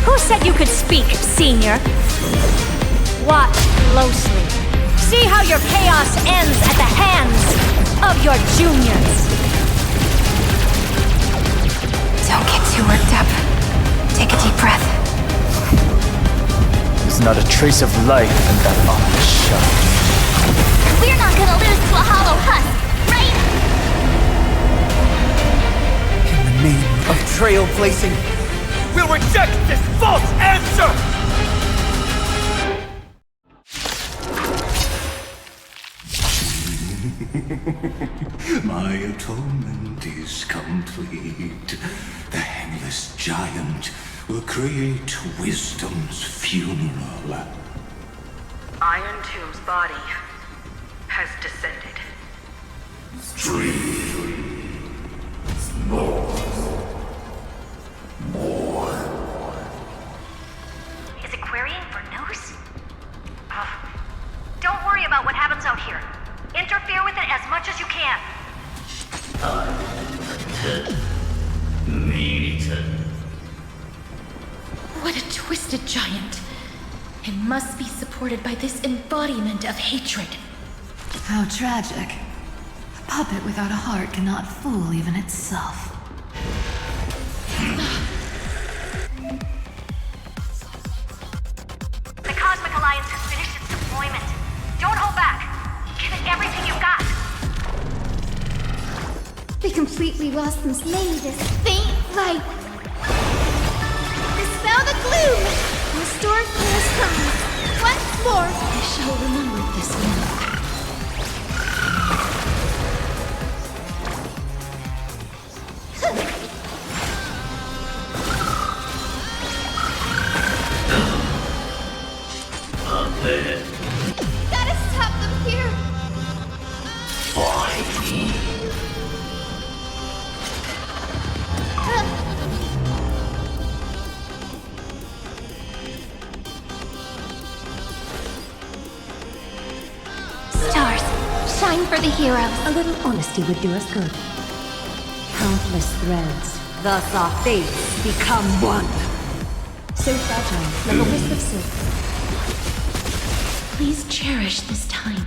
S21: Who said you could speak, Senior? Watch closely. See how your chaos ends at the hands of your juniors.
S6: Don't get too worked up. Take a deep breath.
S12: There's not a trace of life in that ominous shell.
S5: We're not gonna lose to a hollow husk, right?
S22: In the name of trailblazing, we'll reject this false answer!
S9: My atonement is complete. The Handless Giant will create wisdom's funeral.
S19: Iron Tomb's body has descended.
S18: Is it querying for news? Don't worry about what happens out here. Interfere with it as much as you can.
S16: What a twisted giant. It must be supported by this embodiment of hatred.
S2: How tragic. A puppet without a heart cannot fool even itself.
S18: The Cosmic Alliance has finished its deployment. Don't hold back. Give it everything you've got.
S7: We completely lost this this faint light. Dispel the gloom! Restore clear skies. Once more!
S16: I shall remember this one.
S7: Gotta stop them here!
S6: Stars, shine for the heroes.
S14: A little honesty would do us good. Countless threads, thus our fates become one. So fragile, like a wisp of silk.
S16: Please cherish this time.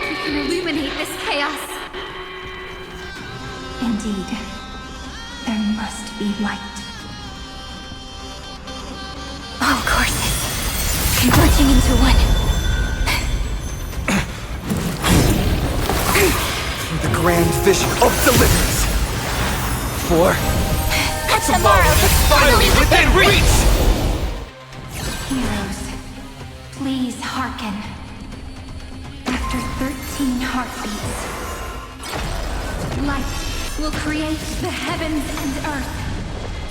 S7: We can illuminate this chaos.
S6: Indeed, there must be light. All courses converging into one.
S22: For the grand vision of deliverance. For
S6: Tomorrow is
S22: finally within reach!
S6: Heroes, please hearken. After 13 heartbeats, light will create the heavens and earth.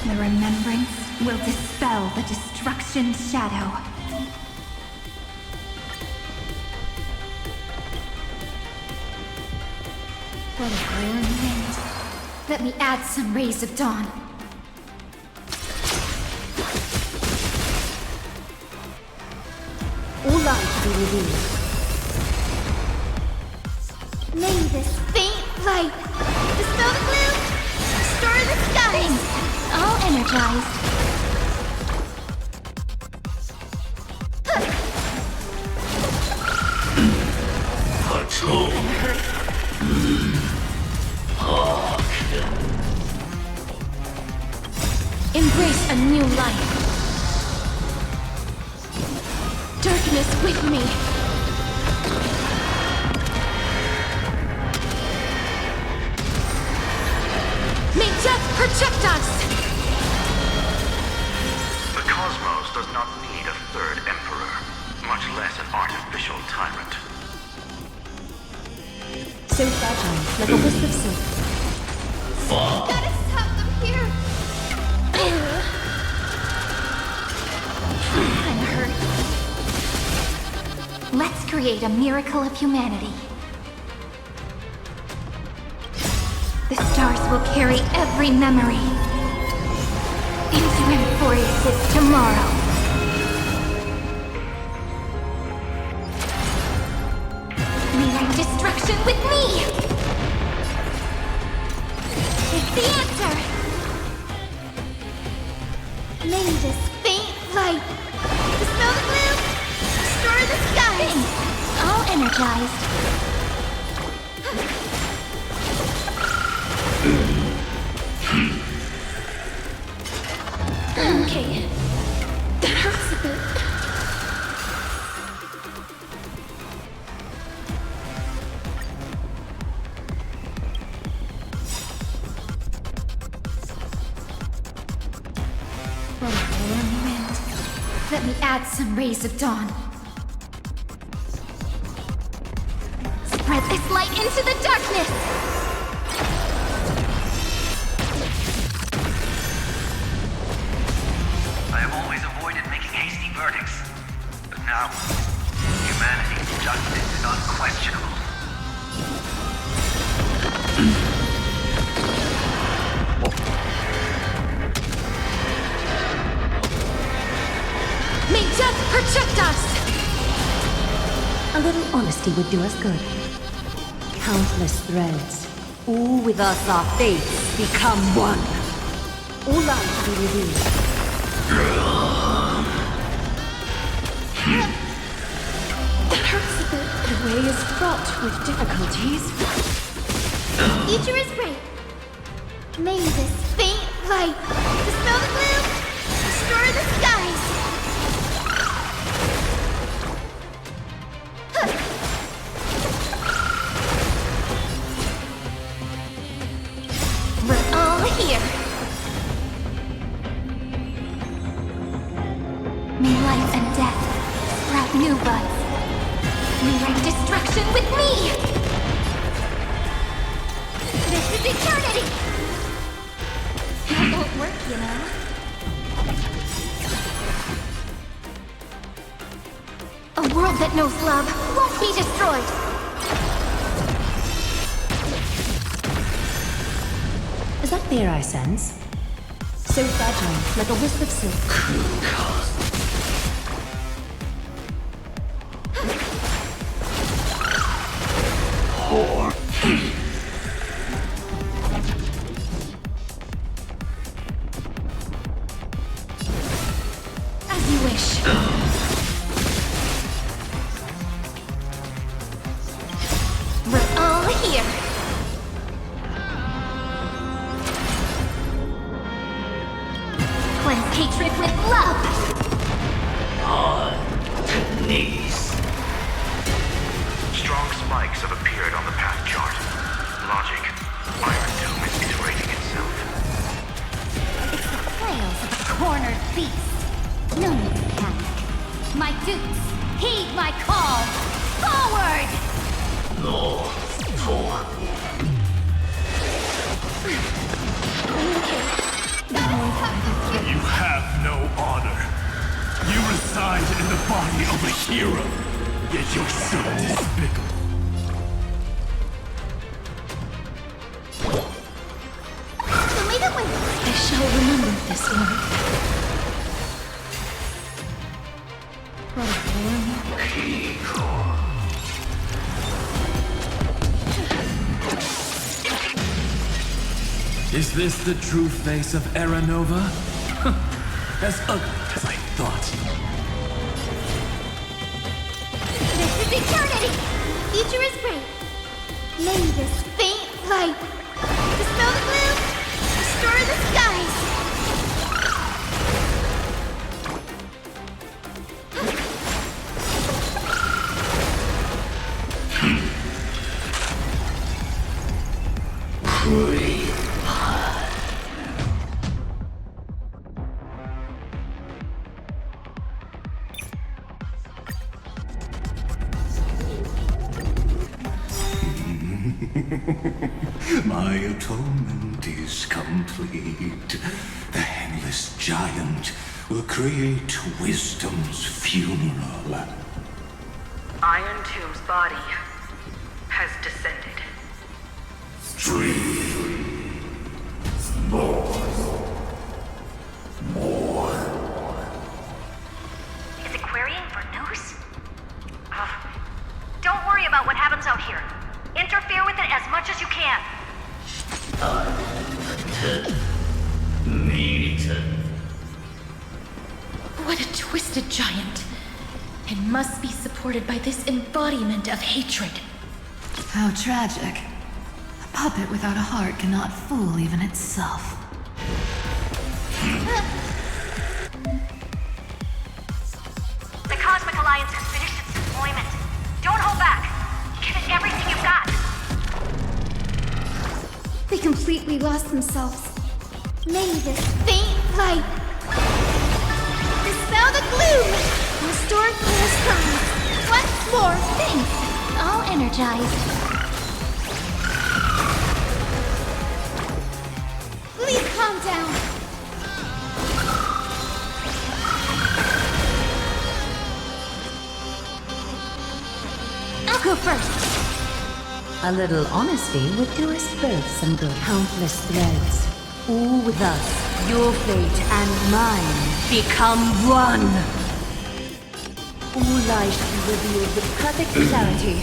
S6: The remembrance will dispel the destruction shadow.
S7: What a warm wind. Let me add some rays of dawn.
S14: All light be revealed.
S7: May this faint light dispel the gloom, restore the skies.
S6: All energized.
S16: Embrace a new life. Darkness with me. May death protect us!
S8: The cosmos does not need a third emperor, much less an artificial tyrant.
S21: So fragile, like a wisp of silk.
S7: Gotta stop them here!
S6: I'm hurt. Let's create a miracle of humanity. The stars will carry every memory into Amphorius' tomorrow. Rewrite destruction with me!
S7: It's the answer! May this faint light dispel the gloom, destroy the skies!
S6: All energized.
S7: Okay. That hurts a bit.
S6: Wind. Let me add some rays of dawn. Spread this light into the darkness!
S4: I have always avoided making hasty verdicts, but now, humanity's justice is unquestionable.
S21: May death protect us! A little honesty would do us good. Countless threads, all with us our fates become one. All life to be revealed.
S7: That hurts a bit.
S21: The way is fraught with difficulties.
S7: Future is great. May this faint light dispel the gloom, destroy the skies!
S6: We're all here. May life and death sprout new buds. Rewrite destruction with me! This is eternity! That won't work, you know. A world that knows love won't be destroyed!
S21: Is that fear I sense? So fragile, like a wisp of silk.
S6: As you wish. We're all here. Cleanse hatred with love.
S4: Knees. Strong spikes have appeared on the path chart. Logic. Iron Tomb is iterating itself.
S1: It's the flails of a cornered beast. No need to panic. My dukes, heed my call. Forward!
S4: No. For.
S15: You have no honor. You reside in the body of a hero, yet you're so despicable.
S7: Show me the way!
S21: I shall remember this one.
S15: Is this the true face of Aranova? As ugly as I thought.
S7: This is eternity! Future is great. May this faint light dispel the gloom, destroy the skies!
S9: My atonement is complete. The Handless Giant will create wisdom's funeral.
S19: Iron Tomb's body has descended.
S18: Is it querying for news? Don't worry about what happens out here. Interfere with it as much as you can.
S16: What a twisted giant. It must be supported by this embodiment of hatred.
S2: How tragic. A puppet without a heart cannot fool even itself.
S18: The Cosmic Alliance has finished its deployment. Don't hold back. Give it everything you've got.
S7: They completely lost themselves. May this faint light dispel the gloom. Restore Claire's promise. Once more.
S1: Thanks. All energized.
S7: Please calm down.
S21: I'll go first. A little honesty would do us both some good. Countless threads, all with us. Your fate and mine become one. All lies shall be revealed with perfect clarity.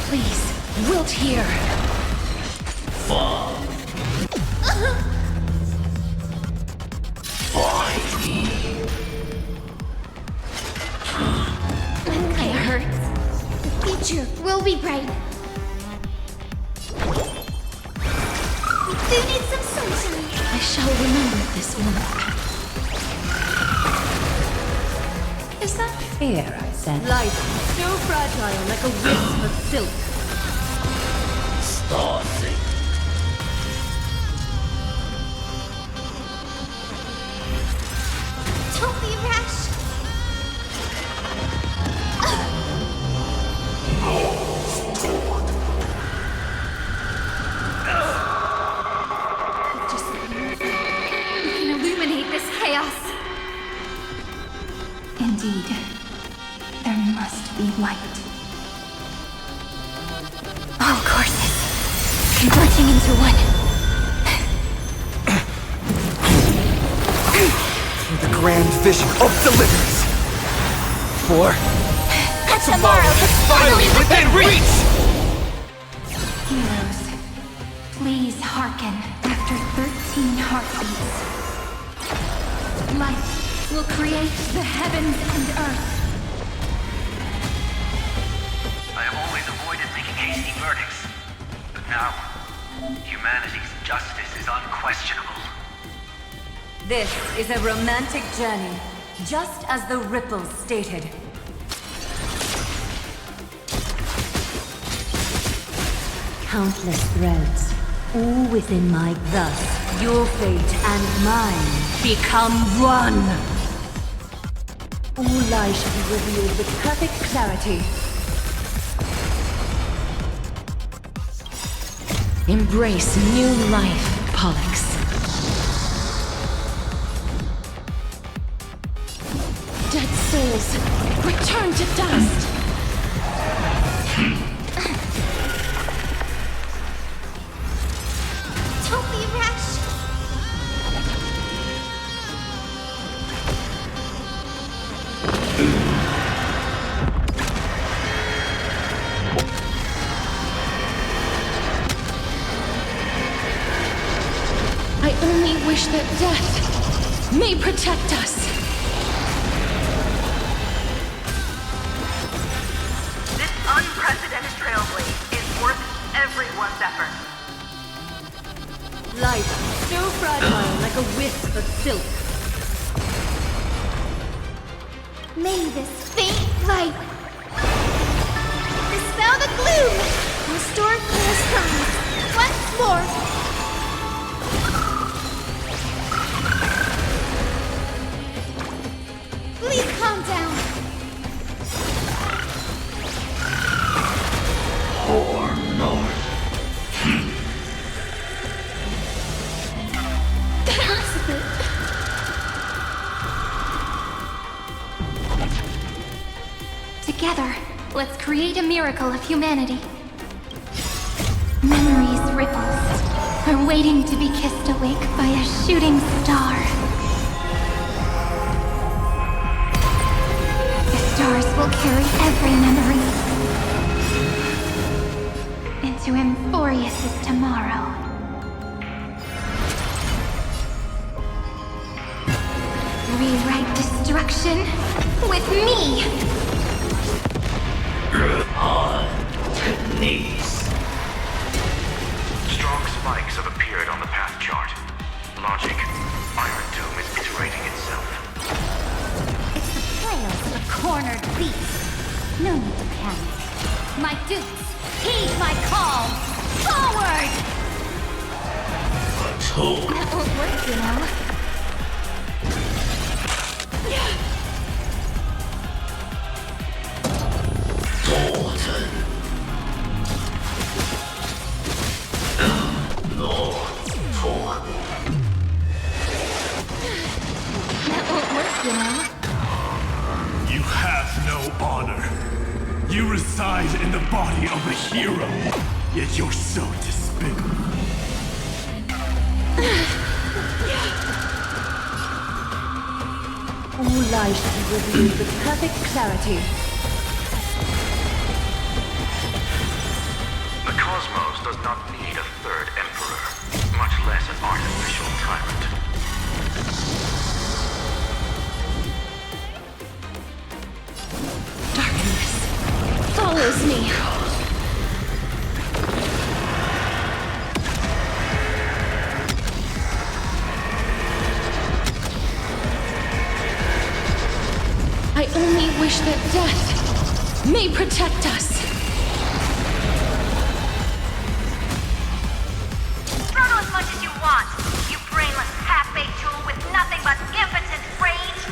S16: Please, wilt here.
S7: It hurts. The future will be bright. We do need some sunshine.
S16: I shall remember this woman.
S21: Is that fear I sense? Life, so fragile like a wisp of silk.
S7: Don't be rash. Just we can illuminate this chaos.
S6: Indeed, there must be light. All courses converging into one.
S22: The grand vision of deliverance. For tomorrow is finally within reach!
S6: Heroes, please hearken after 13 heartbeats. Light will create the heavens and earth.
S4: I have always avoided making hasty verdicts. But now, humanity's justice is unquestionable.
S17: This is a romantic journey, just as the ripples stated.
S21: Countless threads, all within my thus.
S17: Your fate and mine become one.
S21: All lies shall be revealed with perfect clarity.
S16: Embrace new life, Pollux. Dead souls, return to dust!
S7: Don't be rash.
S16: I only wish that death may protect us.
S19: This unprecedented trailblaze is worth everyone's effort.
S17: Life, so fragile like a wisp of silk.
S7: May this faint light dispel the gloom. Restore Claire's promise. Once more.
S6: Together, let's create a miracle of humanity. Memories' ripples are waiting to be kissed awake by a shooting star. The stars will carry every memory into Amphorius' tomorrow. Rewrite destruction with me!
S4: Techniques. Strong spikes have appeared on the path chart. Logic. Iron Doom is iterating itself.
S1: It's the flails of a cornered beast. No need to panic. My dupes, heed my call! Forward!
S6: That won't work, you know. That won't work, you know.
S11: You have no honor. You reside in the body of a hero, yet you're so despicable.
S21: All life be revealed with perfect clarity.
S4: The cosmos does not need a third emperor, much less an artificial tyrant.
S3: Darkness follows me. I only wish that death may protect us.
S18: Struggle as much as you want, you brainless half-baked tool with nothing but impotent rage.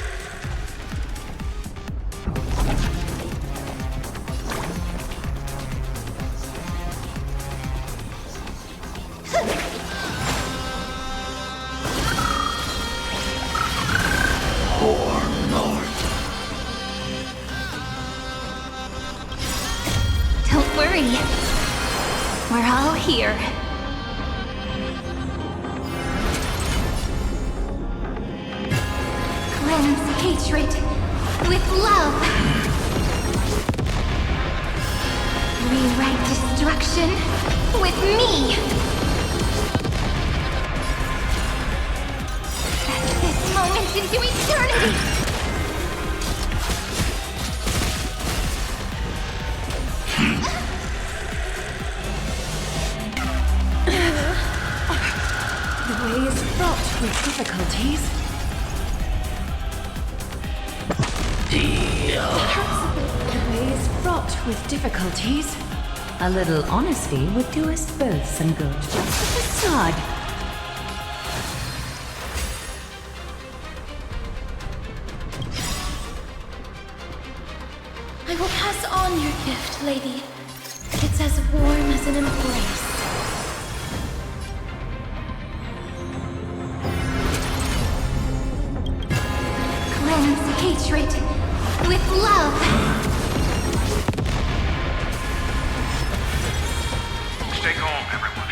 S6: Don't worry. We're all here. Cleanse hatred with love. Rewrite destruction with me. This moment into eternity.
S21: The way is fraught with difficulties. The way is fraught with difficulties. A little honesty would do us both some good. Just a facade.
S3: I will pass on your gift, lady. It's as warm as an embrace.
S6: Cleanse hatred with love.
S4: Stay calm, everyone.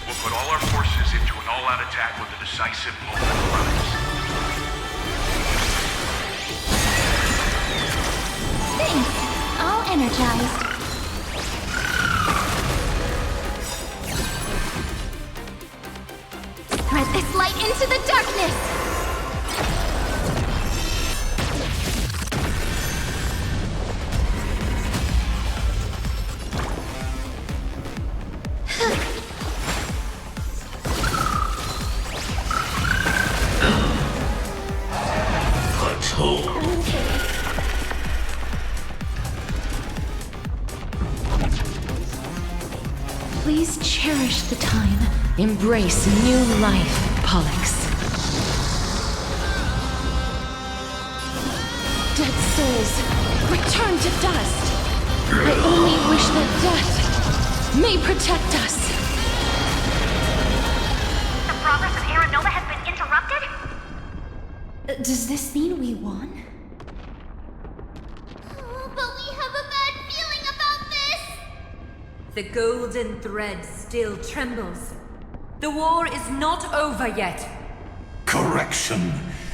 S4: We'll put all our forces into an all-out attack when the decisive moment arrives.
S6: Thanks. All energized. Spread this light into the darkness.
S3: Please cherish the time. Embrace new life, Pollux. Dead souls, return to dust. I only wish that death may protect us.
S18: The progress of Aeronova has been interrupted?
S3: Does this mean we won?
S5: But we have
S17: The golden thread still trembles. The war is not over yet.
S9: Correction.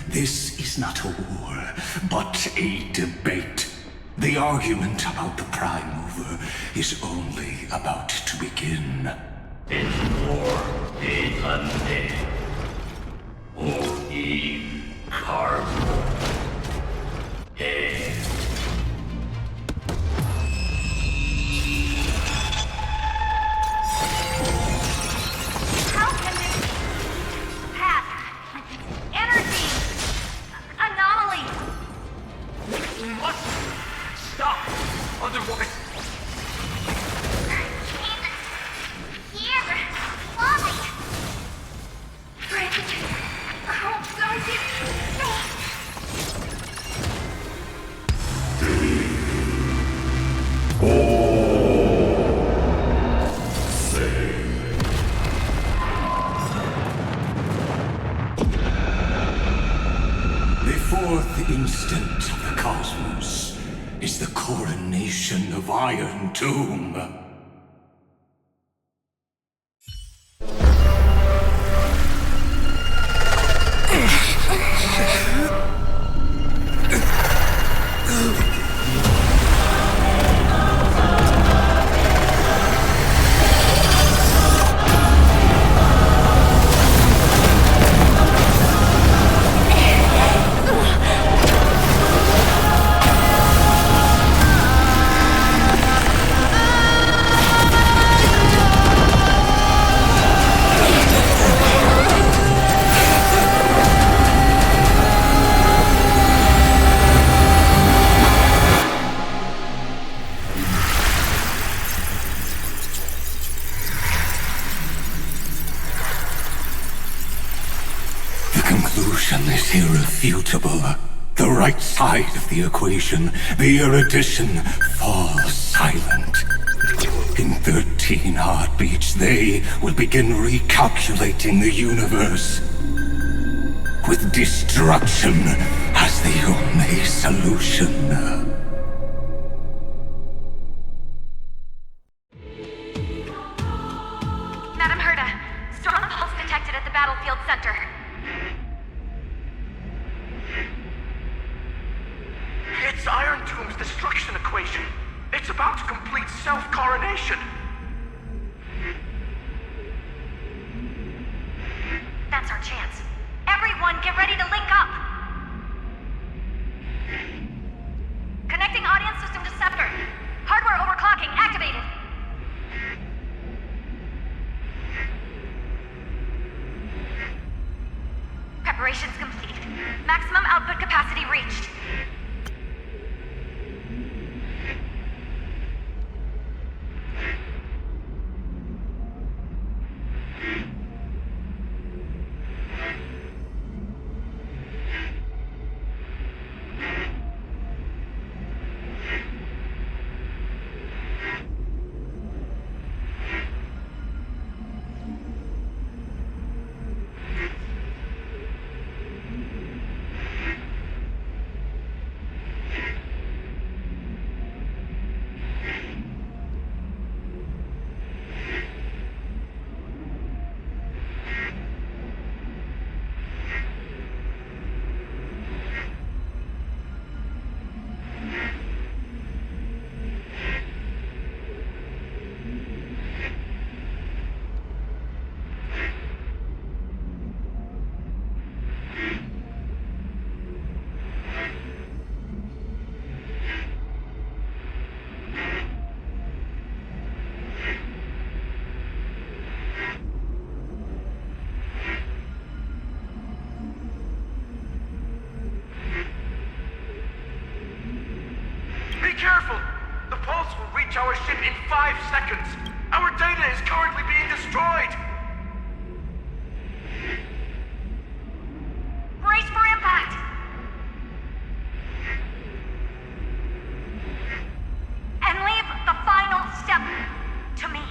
S9: This is not a war, but a debate. The argument about the Prime Mover is only about to begin.
S10: It's war is undead. O-E Carbo. Head.
S7: How can this path, energy, anomaly?
S4: We must stop. Otherwise,
S7: Here, why? Friend, oh, don't you?
S9: The fourth instant of the cosmos is the coronation of Iron Tomb. Conclusion is irrefutable. The right side of the equation, the erudition, falls silent. In 13 heartbeats, they will begin recalculating the universe. With destruction as the only solution.
S6: Madam Herda, strong pulse detected at the battlefield center.
S4: it's Iron Tomb's destruction equation. It's about to complete self-coronation.
S6: That's our chance. Everyone, get ready to link up! Connecting audience system to Scepter. Hardware overclocking activated. Preparations complete. Maximum output capacity reached.
S4: Be careful! The pulse will reach our ship in 5 seconds. Our data is currently being destroyed.
S6: Brace for impact! And leave the final step to me.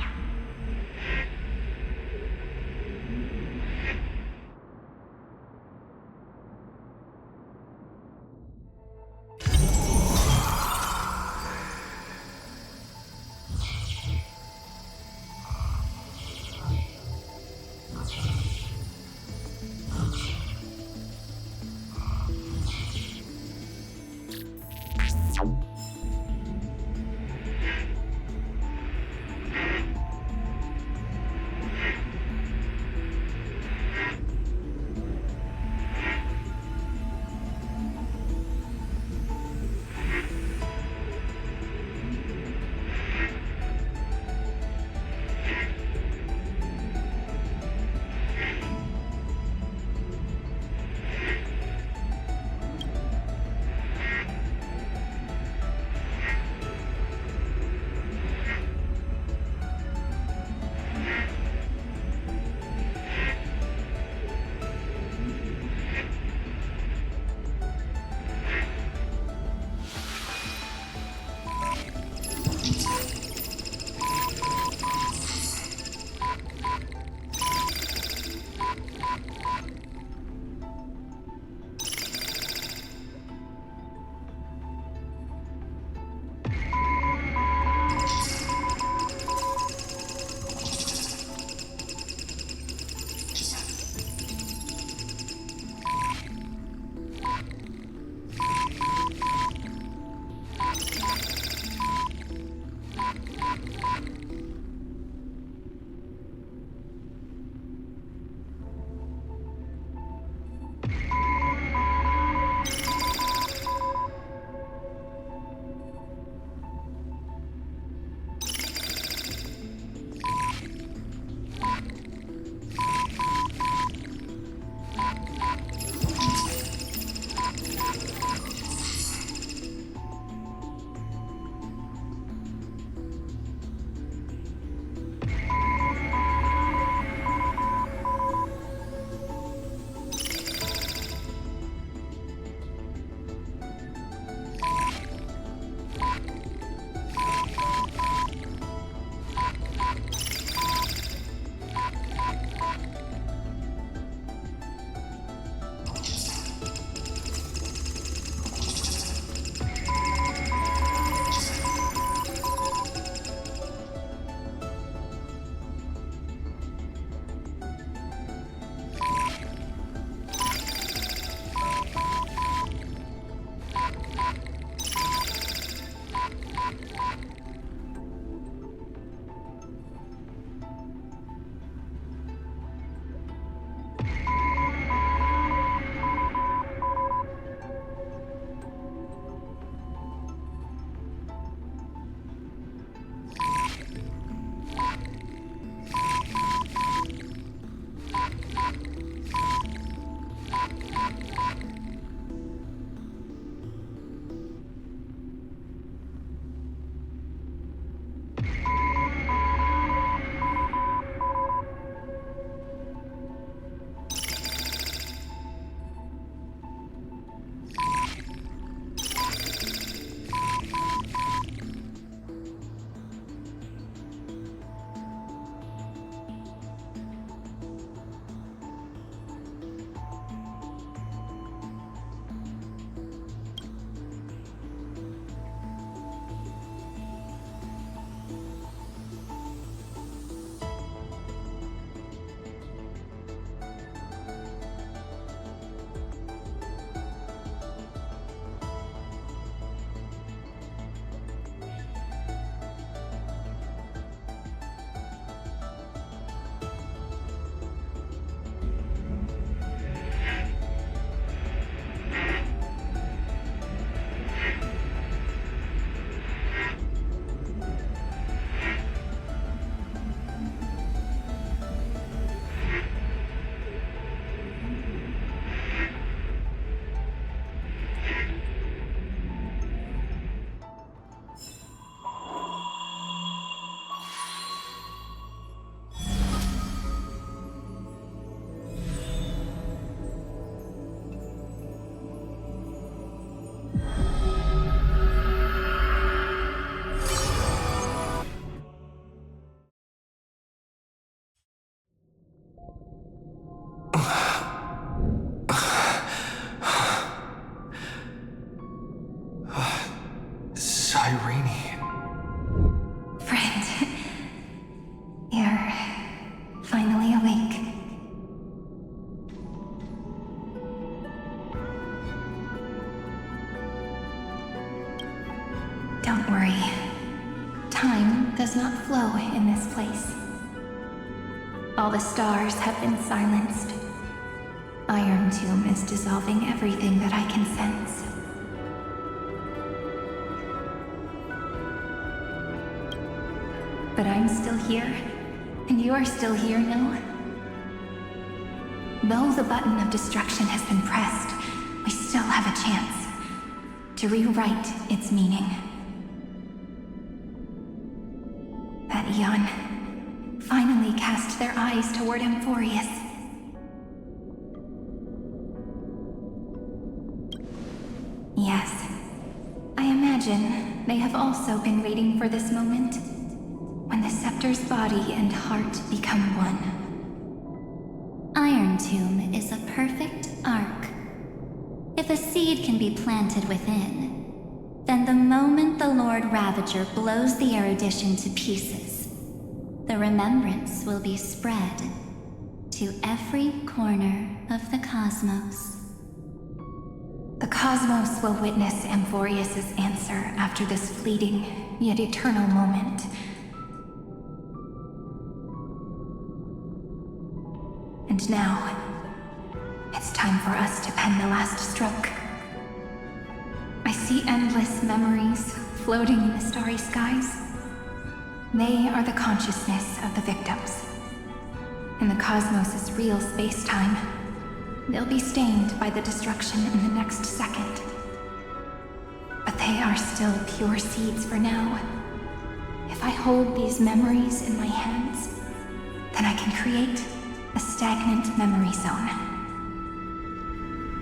S6: Don't worry. Time does not flow in this place. All the stars have been silenced. Iron Tomb is dissolving everything that I can sense. But I'm still here, and you're still here, no? Though the button of destruction has been pressed, we still have a chance to rewrite its meaning. That Eon finally cast their eyes toward Amphorius. Yes, I imagine they have also been waiting for this moment, when the scepter's body and heart become one.
S1: Iron Tomb is a perfect ark. If a seed can be planted within, then the moment the Lord Ravager blows the erudition to pieces, the remembrance will be spread to every corner of the cosmos.
S6: The cosmos will witness Amphorius's answer after this fleeting, yet eternal moment. And now, it's time for us to pen the last stroke. I see endless memories floating in the starry skies. They are the consciousness of the victims. In the cosmos' real space-time, they'll be stained by the destruction in the next second. But they are still pure seeds for now. If I hold these memories in my hands, then I can create a stagnant memory zone.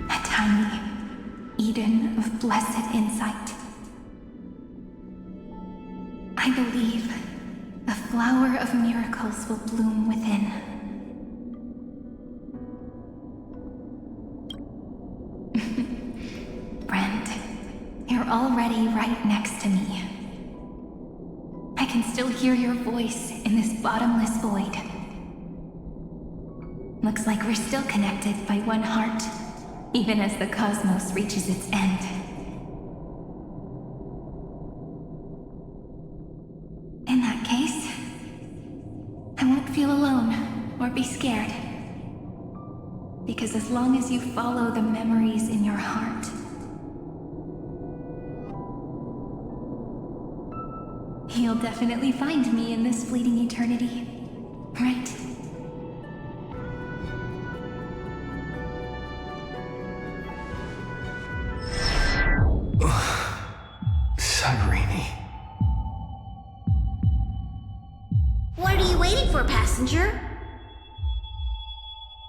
S6: A tiny Eden of blessed insight. I believe a flower of miracles will bloom within. Friend, you're already right next to me. I can still hear your voice in this bottomless void. Looks like we're still connected by one heart, even as the cosmos reaches its end. In that case, I won't feel alone or be scared. Because as long as you follow the memories in your heart, you'll definitely find me in this fleeting eternity, right?
S22: Cyrene.
S7: What are you waiting for, passenger?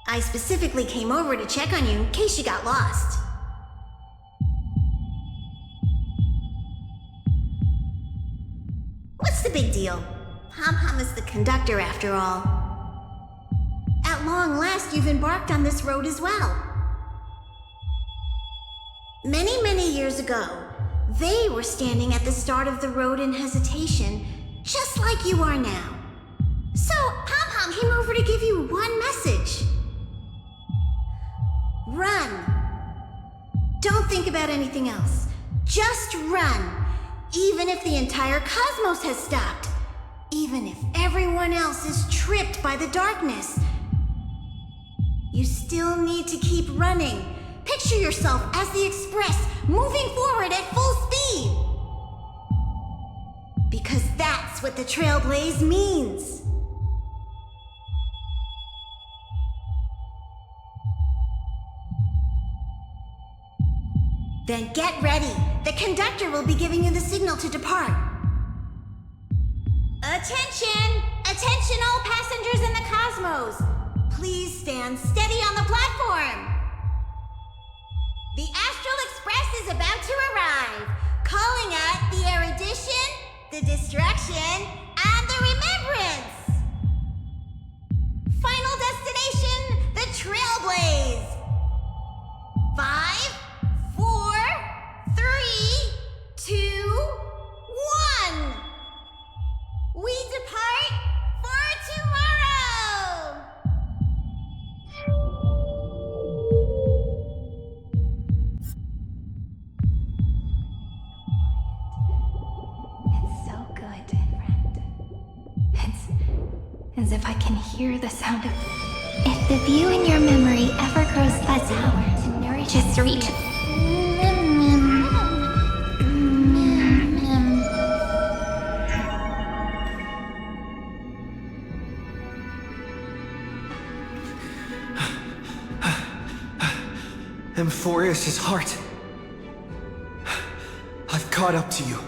S7: I specifically came over to check on you in case you got lost. What's the big deal? Pom-Pom is the conductor after all. At long last, you've embarked on this road as well. Many, many years ago, they were standing at the start of the road in hesitation, just like you are now. So, Pom-Pom came over to give you one message. Run. Don't think about anything else. Just run. Even if the entire cosmos has stopped. Even if everyone else is tripped by the darkness. You still need to keep running. Picture yourself as the Express, moving forward at full speed. Because that's what the Trailblaze means. Then get ready. The conductor will be giving you the signal to depart. Attention! Attention all passengers in the cosmos! Please stand steady on the platform! The Astral Express is about to arrive, calling out the erudition, the destruction, and the remembrance! Final destination, the Trailblaze! 5, 4, 3, 2, 1! We depart for tomorrow!
S6: It's so good, friend. It's as if I can hear the sound of...
S1: If the view in your memory ever grows fuzzy, just reach.
S22: Amphorius' heart. I've caught up to you.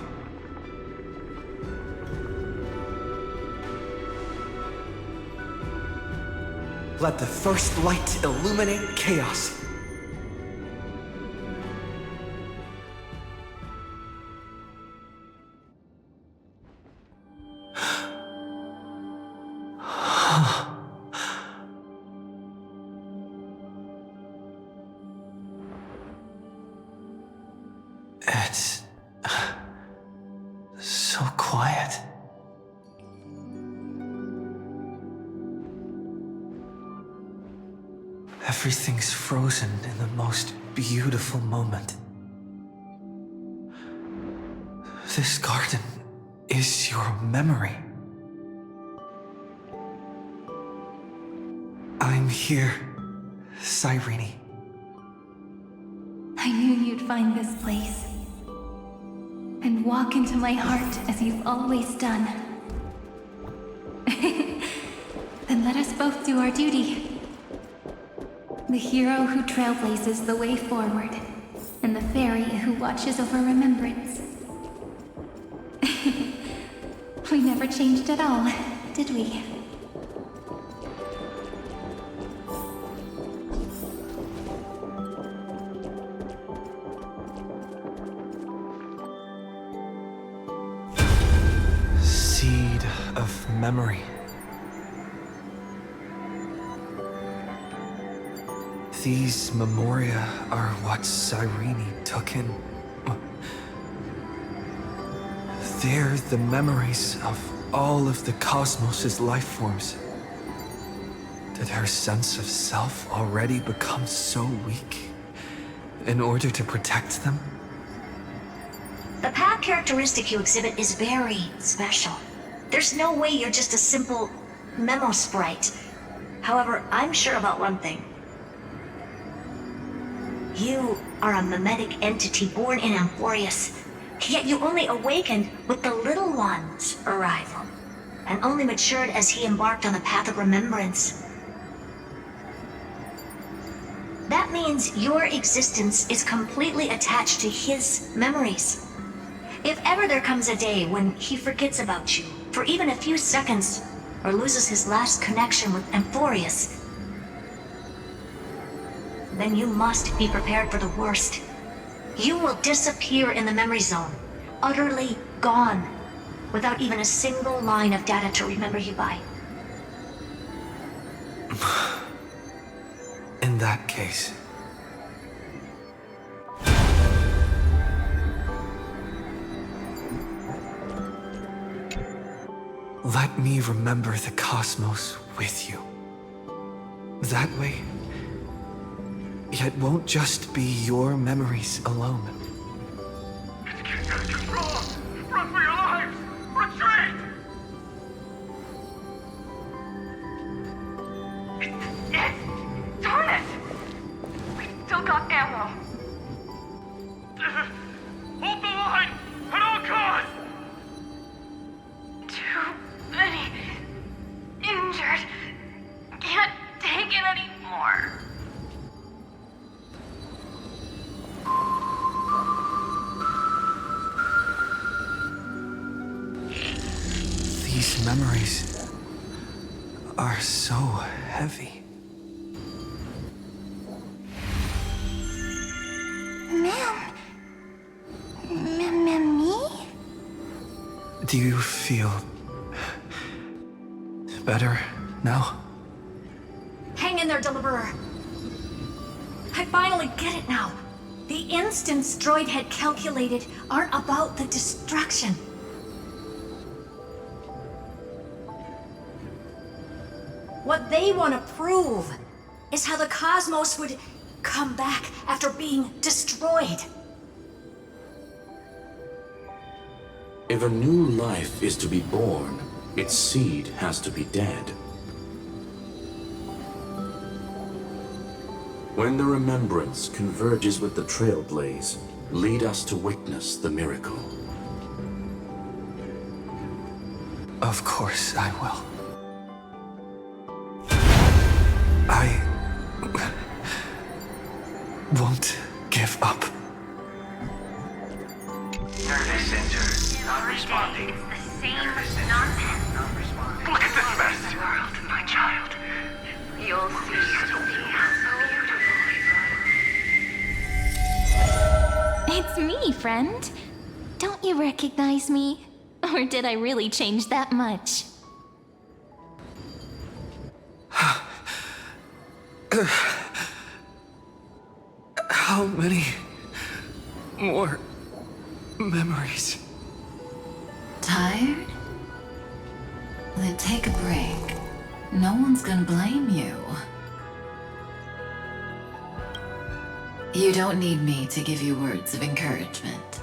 S22: Let the first light illuminate chaos. It's so quiet. Everything's frozen in the most beautiful moment. This garden is your memory. I'm here, Cyrene.
S6: I knew you'd find this place. And walk into my heart as you've always done. Then let us both do our duty. The hero who trailblazes the way forward, and the fairy who watches over remembrance. We never changed at all, did we?
S22: Seed of memory. These memoria are what Cyrene took in. They're the memories of all of the cosmos' life forms. Did her sense of self already become so weak in order to protect them?
S18: The path characteristic you exhibit is very special. There's no way you're just a simple memo sprite. However, I'm sure about one thing. You are a mimetic entity born in Amphorius, yet you only awakened with the Little One's arrival, and only matured as he embarked on the path of remembrance. That means your existence is completely attached to his memories. If ever there comes a day when he forgets about you for even a few seconds, or loses his last connection with Amphorius, then you must be prepared for the worst. You will disappear in the memory zone, utterly gone, without even a single line of data to remember you by.
S22: In that case... let me remember the cosmos with you. That way, it won't just be your memories alone.
S10: It's getting out of control! Run for your lives! Retreat! It's... darn it! We still got ammo. Hold the line! At all costs! Too many injured. Can't take it anymore.
S22: These memories are so heavy.
S5: Me?
S22: Do you feel better now?
S18: Hang in there, Deliverer. I finally get it now. The instants Droid had calculated aren't about the destruction. What they want to prove is how the cosmos would come back after being destroyed.
S8: If a new life is to be born, its seed has to be dead. When the remembrance converges with the trailblaze, lead us to witness the miracle.
S22: Of course I will. I won't give up.
S4: Nervous center, not responding.
S7: It's the same nonsense.
S4: Not responding. Look at this mess! World, my child.
S7: You'll see so beautiful.
S6: It's me, friend. Don't you recognize me? Or did I really change that much?
S22: How many more memories?
S2: Tired? Then take a break. No one's gonna blame you. You don't need me to give you words of encouragement.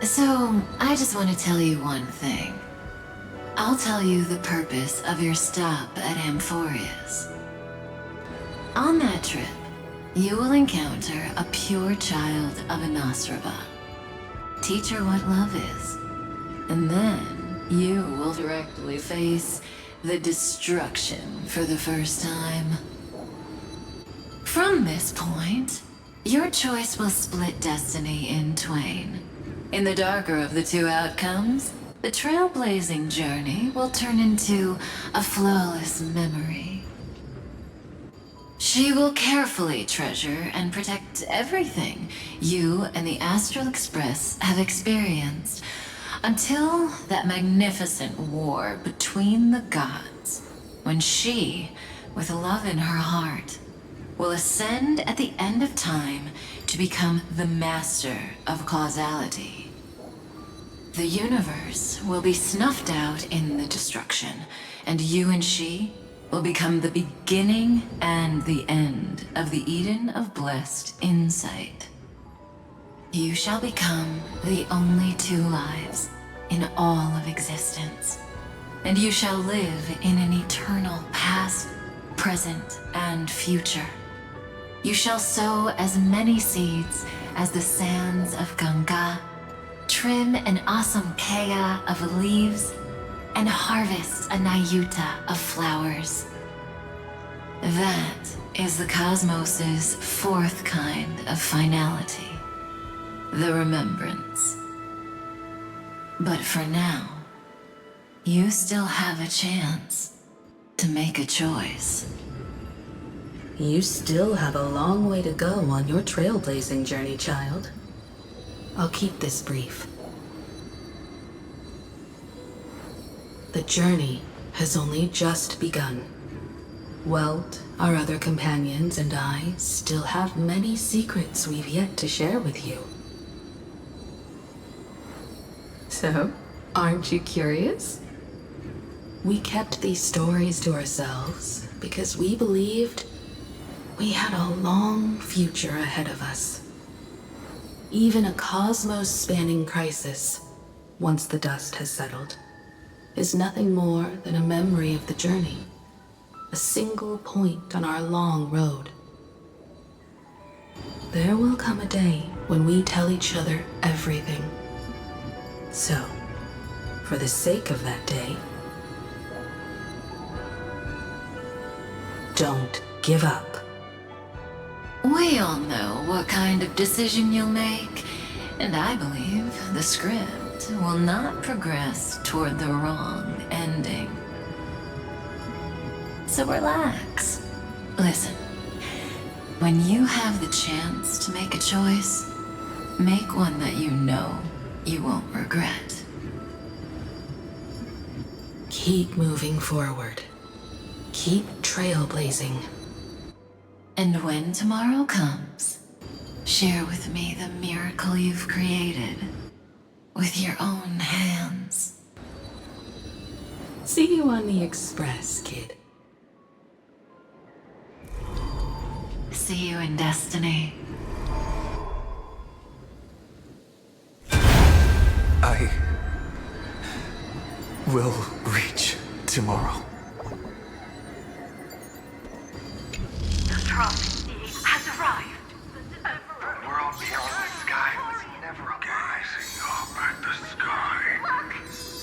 S2: So, I just want to tell you one thing. I'll tell you the purpose of your stop at Amphorius. On that trip, you will encounter a pure child of Anastrava. Teach her what love is, and then you will directly face the destruction for the first time. From this point, your choice will split destiny in twain. In the darker of the two outcomes, the trailblazing journey will turn into a flawless memory. She will carefully treasure and protect everything you and the Astral Express have experienced until that magnificent war between the gods, when she, with love in her heart, will ascend at the end of time to become the master of causality. The universe will be snuffed out in the destruction, and you and she will become the beginning and the end of the Eden of blessed insight. You shall become the only two lives in all of existence, and you shall live in an eternal past, present, and future. You shall sow as many seeds as the sands of Ganga, trim an awesome kea of leaves, and harvest a nayuta of flowers. That is the cosmos's fourth kind of finality, the remembrance. But for now, you still have a chance to make a choice.
S21: You still have a long way to go on your trailblazing journey, child. I'll keep this brief. The journey has only just begun. Welt, our other companions, and I still have many secrets we've yet to share with you. So, aren't you curious? We kept these stories to ourselves because we believed we had a long future ahead of us. Even a cosmos-spanning crisis, once the dust has settled, is nothing more than a memory of the journey, a single point on our long road. There will come a day when we tell each other everything. So, for the sake of that day, don't give up.
S2: We all know what kind of decision you'll make, and I believe the script will not progress toward the wrong ending. So relax. Listen, when you have the chance to make a choice, make one that you know you won't regret.
S21: Keep moving forward. Keep trailblazing.
S2: And when tomorrow comes, share with me the miracle you've created with your own hands.
S21: See you on the Express, kid.
S2: See you in Destiny.
S22: I will reach tomorrow.
S10: The truck has arrived. The world beyond the sky was never gazing up at the sky.
S5: Look!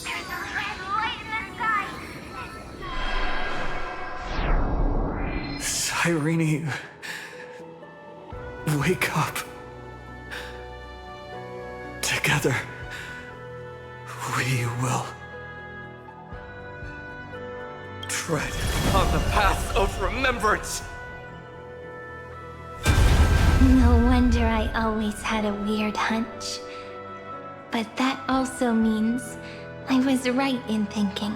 S5: There's a red light in the sky!
S22: Irene, wake up. Together, we will tread on the path of remembrance.
S1: No wonder I always had a weird hunch. But that also means I was right in thinking.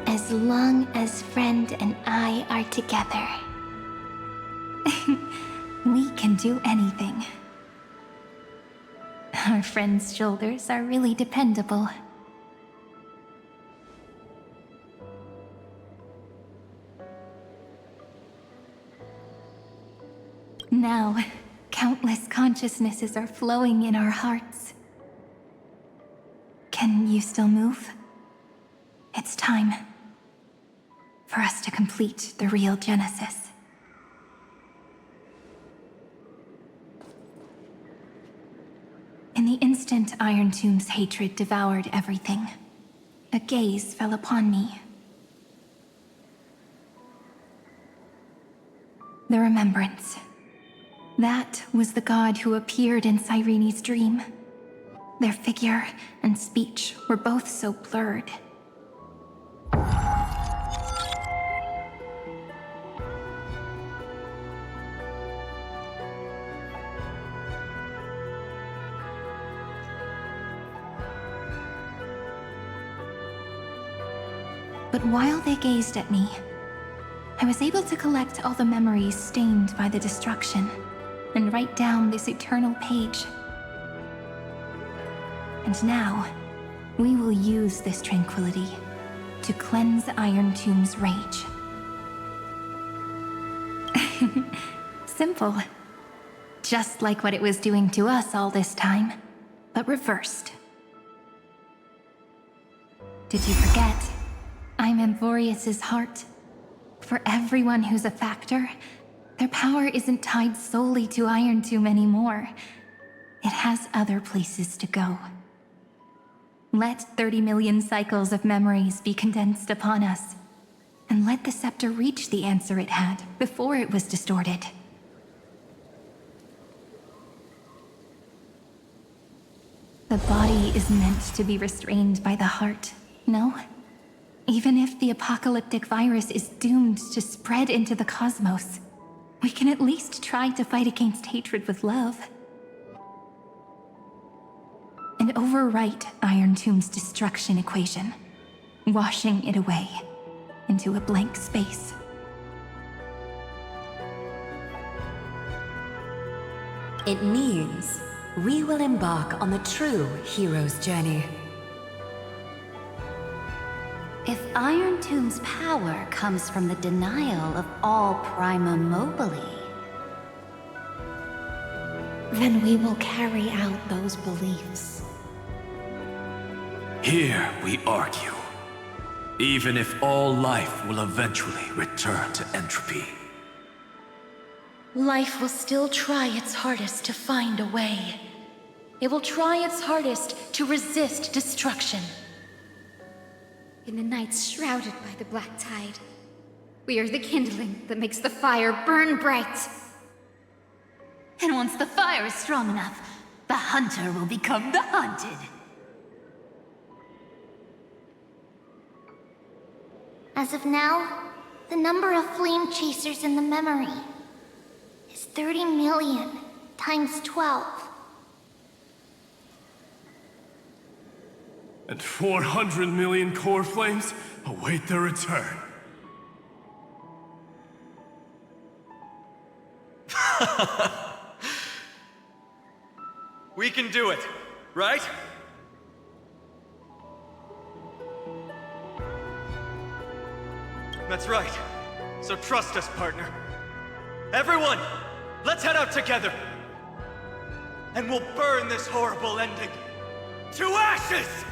S1: As long as Friend and I are together, we can do anything. Our friend's shoulders are really dependable.
S6: Now, countless consciousnesses are flowing in our hearts. Can you still move? It's time for us to complete the real Genesis. In the instant Iron Tomb's hatred devoured everything, a gaze fell upon me. The remembrance. That was the god who appeared in Cyrene's dream. Their figure and speech were both so blurred. But while they gazed at me, I was able to collect all the memories stained by the destruction and write down this eternal page. And now, we will use this tranquility to cleanse Iron Tomb's rage. Simple. Just like what it was doing to us all this time, but reversed. Did you forget? I'm Amphorius's heart. For everyone who's a factor, their power isn't tied solely to Iron Tomb anymore. It has other places to go. Let 30 million cycles of memories be condensed upon us, and let the scepter reach the answer it had before it was distorted. The body is meant to be restrained by the heart, no? Even if the apocalyptic virus is doomed to spread into the cosmos, we can at least try to fight against hatred with love. And overwrite Iron Tomb's destruction equation, washing it away into a blank space.
S17: It means we will embark on the true hero's journey.
S1: If Iron Tomb's power comes from the denial of all Prima Mobile,
S3: then we will carry out those beliefs.
S13: Here we argue. Even if all life will eventually return to entropy.
S16: Life will still try its hardest to find a way. It will try its hardest to resist destruction.
S20: In the nights shrouded by the black tide, we are the kindling that makes the fire burn bright.
S1: And once the fire is strong enough, the hunter will become the hunted.
S5: As of now, the number of flame chasers in the memory is 30 million times 12.
S15: And 400 million core flames await their return.
S23: We can do it, right? That's right. So trust us, partner. Everyone, let's head out together. And we'll burn this horrible ending to ashes!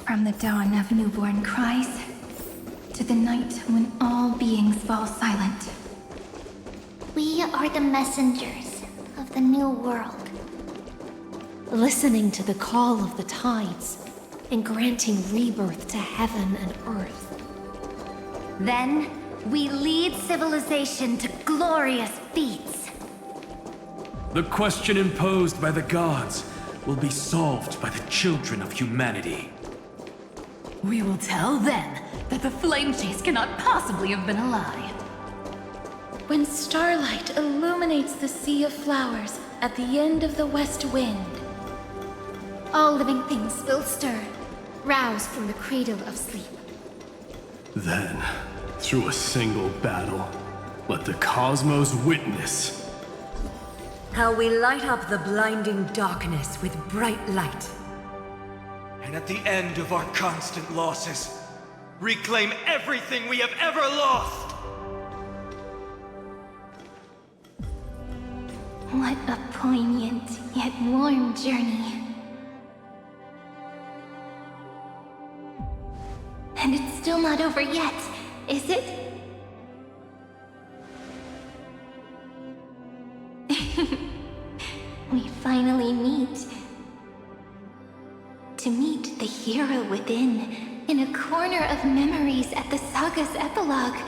S6: From the dawn of newborn cries, to the night when all beings fall silent.
S5: We are the messengers of the new world.
S3: Listening to the call of the tides, and granting rebirth to heaven and earth.
S1: Then, we lead civilization to glorious feats.
S13: The question imposed by the gods will be solved by the children of humanity.
S1: We will tell them that the flame chase cannot possibly have been a lie.
S16: When starlight illuminates the sea of flowers at the end of the west wind,
S20: all living things will stir, roused from the cradle of sleep.
S15: Then, through a single battle, let the cosmos witness
S17: how we light up the blinding darkness with bright light.
S23: And at the end of our constant losses, reclaim everything we have ever lost!
S6: What a poignant yet warm journey. And it's still not over yet, is it? We finally meet. To meet the hero within, in a corner of memories at the saga's epilogue,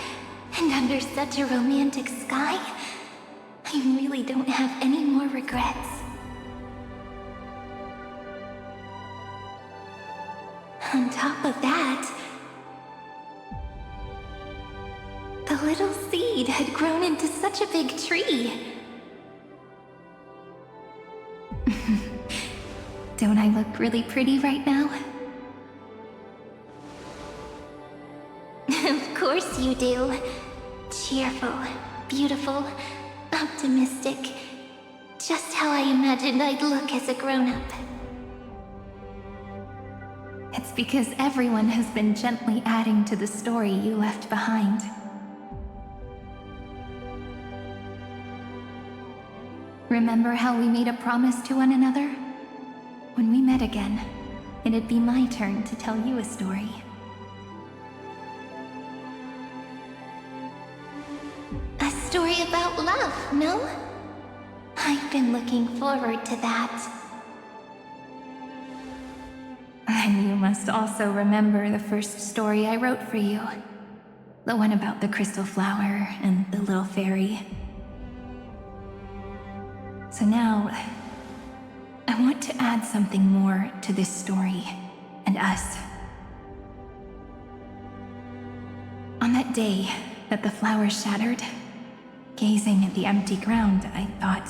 S6: and under such a romantic sky, I really don't have any more regrets. On top of that, the little seed had grown into such a big tree. Don't I look really pretty right now? Of course you do. Cheerful, beautiful, optimistic. Just how I imagined I'd look as a grown-up. It's because everyone has been gently adding to the story you left behind. Remember how we made a promise to one another? When we met again, it'd be my turn to tell you a story. A story about love, no? I've been looking forward to that. And you must also remember the first story I wrote for you. The one about the crystal flower and the little fairy. So now, I want to add something more to this story, and us. On that day that the flower shattered, gazing at the empty ground, I thought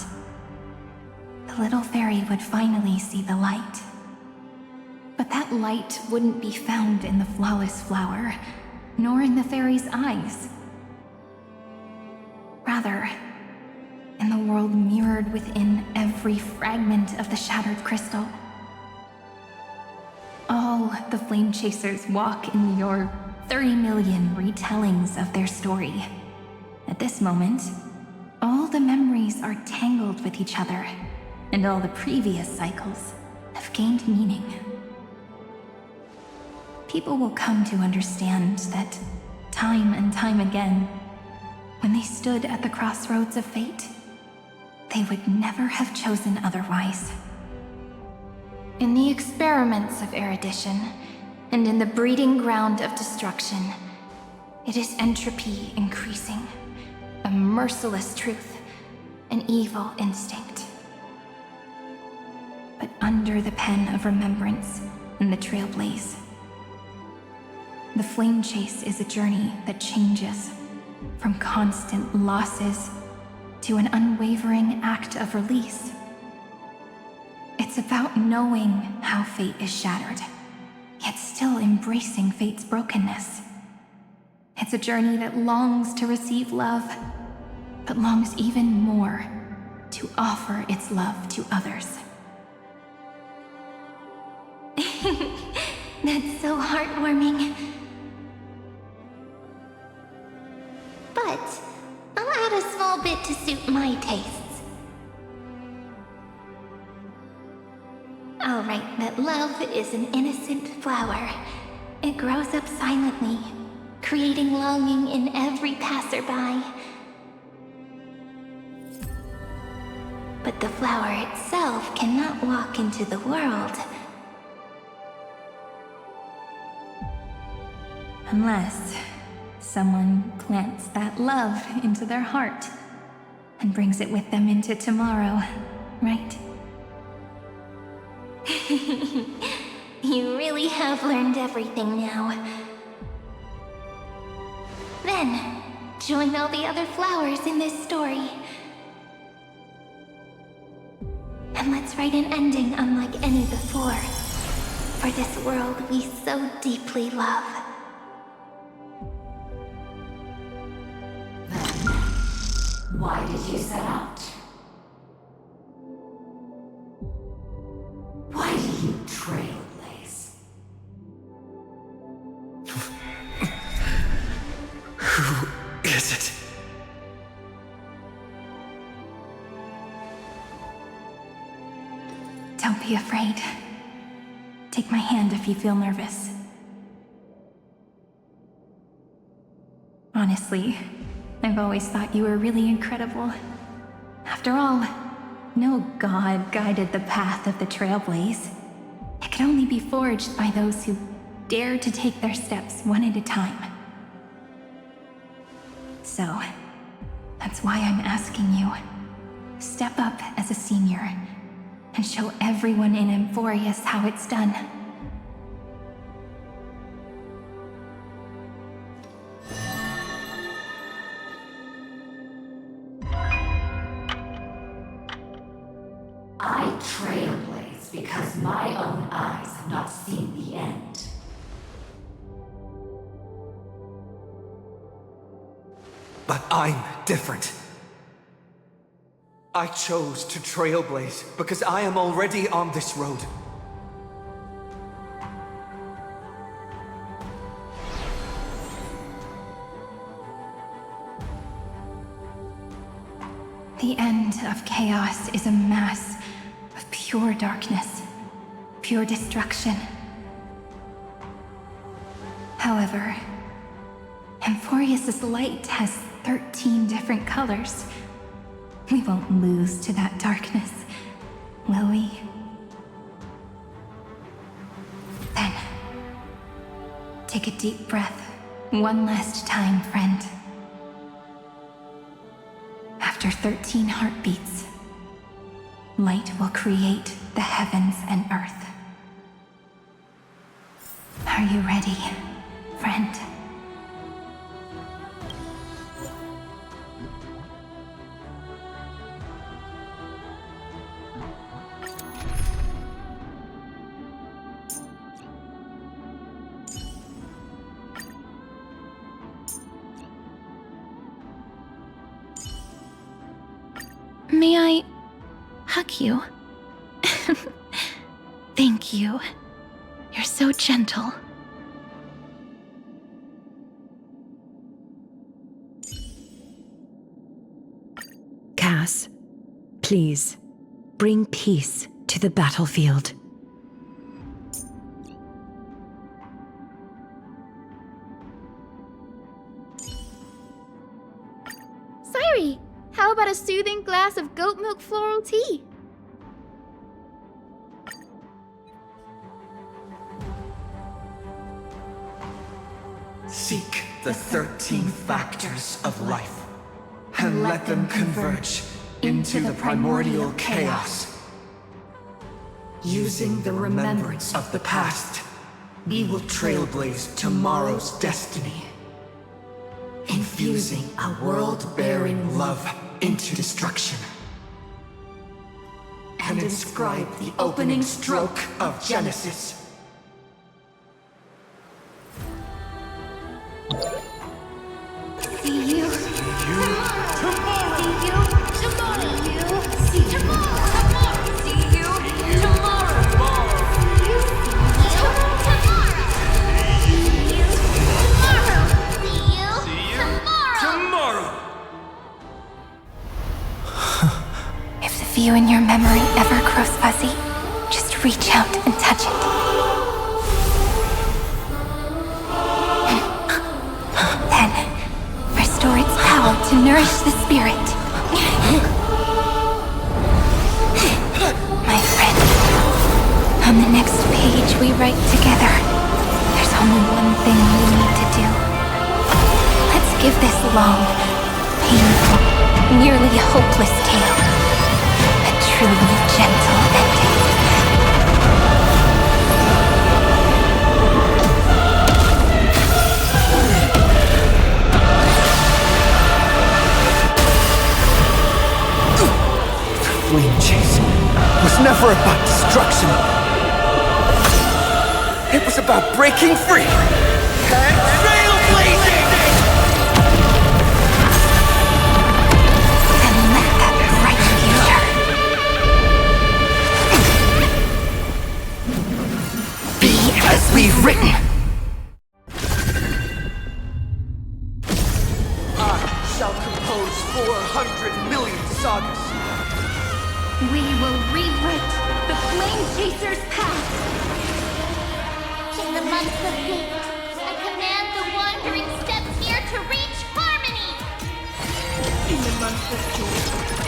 S6: the little fairy would finally see the light. But that light wouldn't be found in the flawless flower, nor in the fairy's eyes. Rather, in the world mirrored within every fragment of the shattered crystal. All the flame chasers walk in your 30 million retellings of their story. At this moment, all the memories are tangled with each other, and all the previous cycles have gained meaning. People will come to understand that time and time again, when they stood at the crossroads of fate, they would never have chosen otherwise. In the experiments of erudition, and in the breeding ground of destruction, it is entropy increasing, a merciless truth, an evil instinct. But under the pen of remembrance and the trailblaze, the flame chase is a journey that changes from constant losses to an unwavering act of release. It's about knowing how fate is shattered, yet still embracing fate's brokenness. It's a journey that longs to receive love, but longs even more to offer its love to others. That's so heartwarming. But I'll add a small bit to suit my tastes. I'll write that love is an innocent flower. It grows up silently, creating longing in every passerby. But the flower itself cannot walk into the world unless someone plants that love into their heart and brings it with them into tomorrow, right? You really have learned everything now. Then, join all the other flowers in this story. And let's write an ending unlike any before, for this world we so deeply love.
S2: Why did you set out? Why do you trailblaze?
S22: Who is it?
S6: Don't be afraid. Take my hand if you feel nervous. Honestly, I've always thought you were really incredible. After all, no god guided the path of the Trailblaze. It could only be forged by those who dare to take their steps one at a time. So, that's why I'm asking you. Step up as a senior and show everyone in Emphorius how it's done.
S17: I trailblaze because my own eyes have not seen the end.
S22: But I'm different. I chose to trailblaze because I am already on this road.
S6: The end of chaos is a mass of pure darkness, pure destruction. However, Emphorius' light has 13 different colors. We won't lose to that darkness, will we? Then, take a deep breath, one last time, friend. After 13 heartbeats, light will create the heavens and earth. Are you ready, friend?
S3: May I hug you? Thank you. You're so gentle.
S21: Cass, please, bring peace to the battlefield.
S20: Sairi, how about a soothing glass of goat milk floral tea?
S22: Seek the 13 factors of life, and let them converge into the primordial chaos. Using the remembrance of the past, we will trailblaze tomorrow's destiny. Infusing a world-bearing love into destruction. And inscribe the opening stroke of Genesis.
S20: See you.
S22: Tomorrow!
S20: See you tomorrow. See you tomorrow.
S17: See you tomorrow!
S22: Tomorrow!
S6: If the view in your memory ever grows fuzzy, just reach out and touch it. Then, restore its power to nourish the spirit. My friend, on the next page we write together, there's only one thing we need to do. Let's give this long, painful, nearly hopeless tale a truly gentle ending.
S22: Flame chase was never about destruction. It was about breaking free and trailblazing!
S6: And let that bright future
S22: be as we've written. shall compose 400 million sagas.
S6: We will rewrite the Flame Chaser's path.
S5: In the month of hate, I command the wandering steps here to reach harmony!
S3: In the month of joy,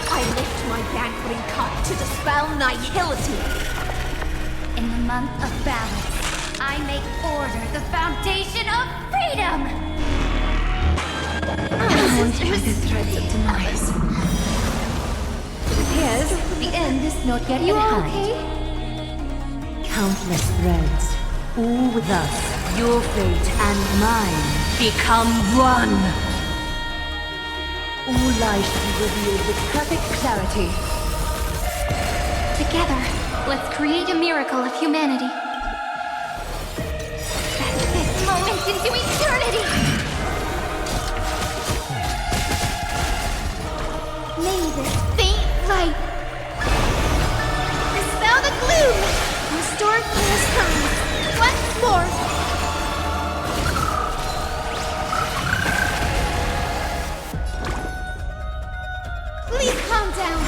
S3: I lift my banqueting cup to dispel nihility.
S1: In the month of balance, I make order the foundation of freedom!
S6: The threads of demise.
S21: It appears the end is not yet
S1: You
S21: behind.
S1: okay?
S21: Countless threads, all with us, your fate and mine, become one. All lies shall be revealed with perfect clarity.
S6: Together, let's create a miracle of humanity. That's this moment into eternity!
S7: May this faint light dispel the gloom, restore clear skies once more. Please calm down.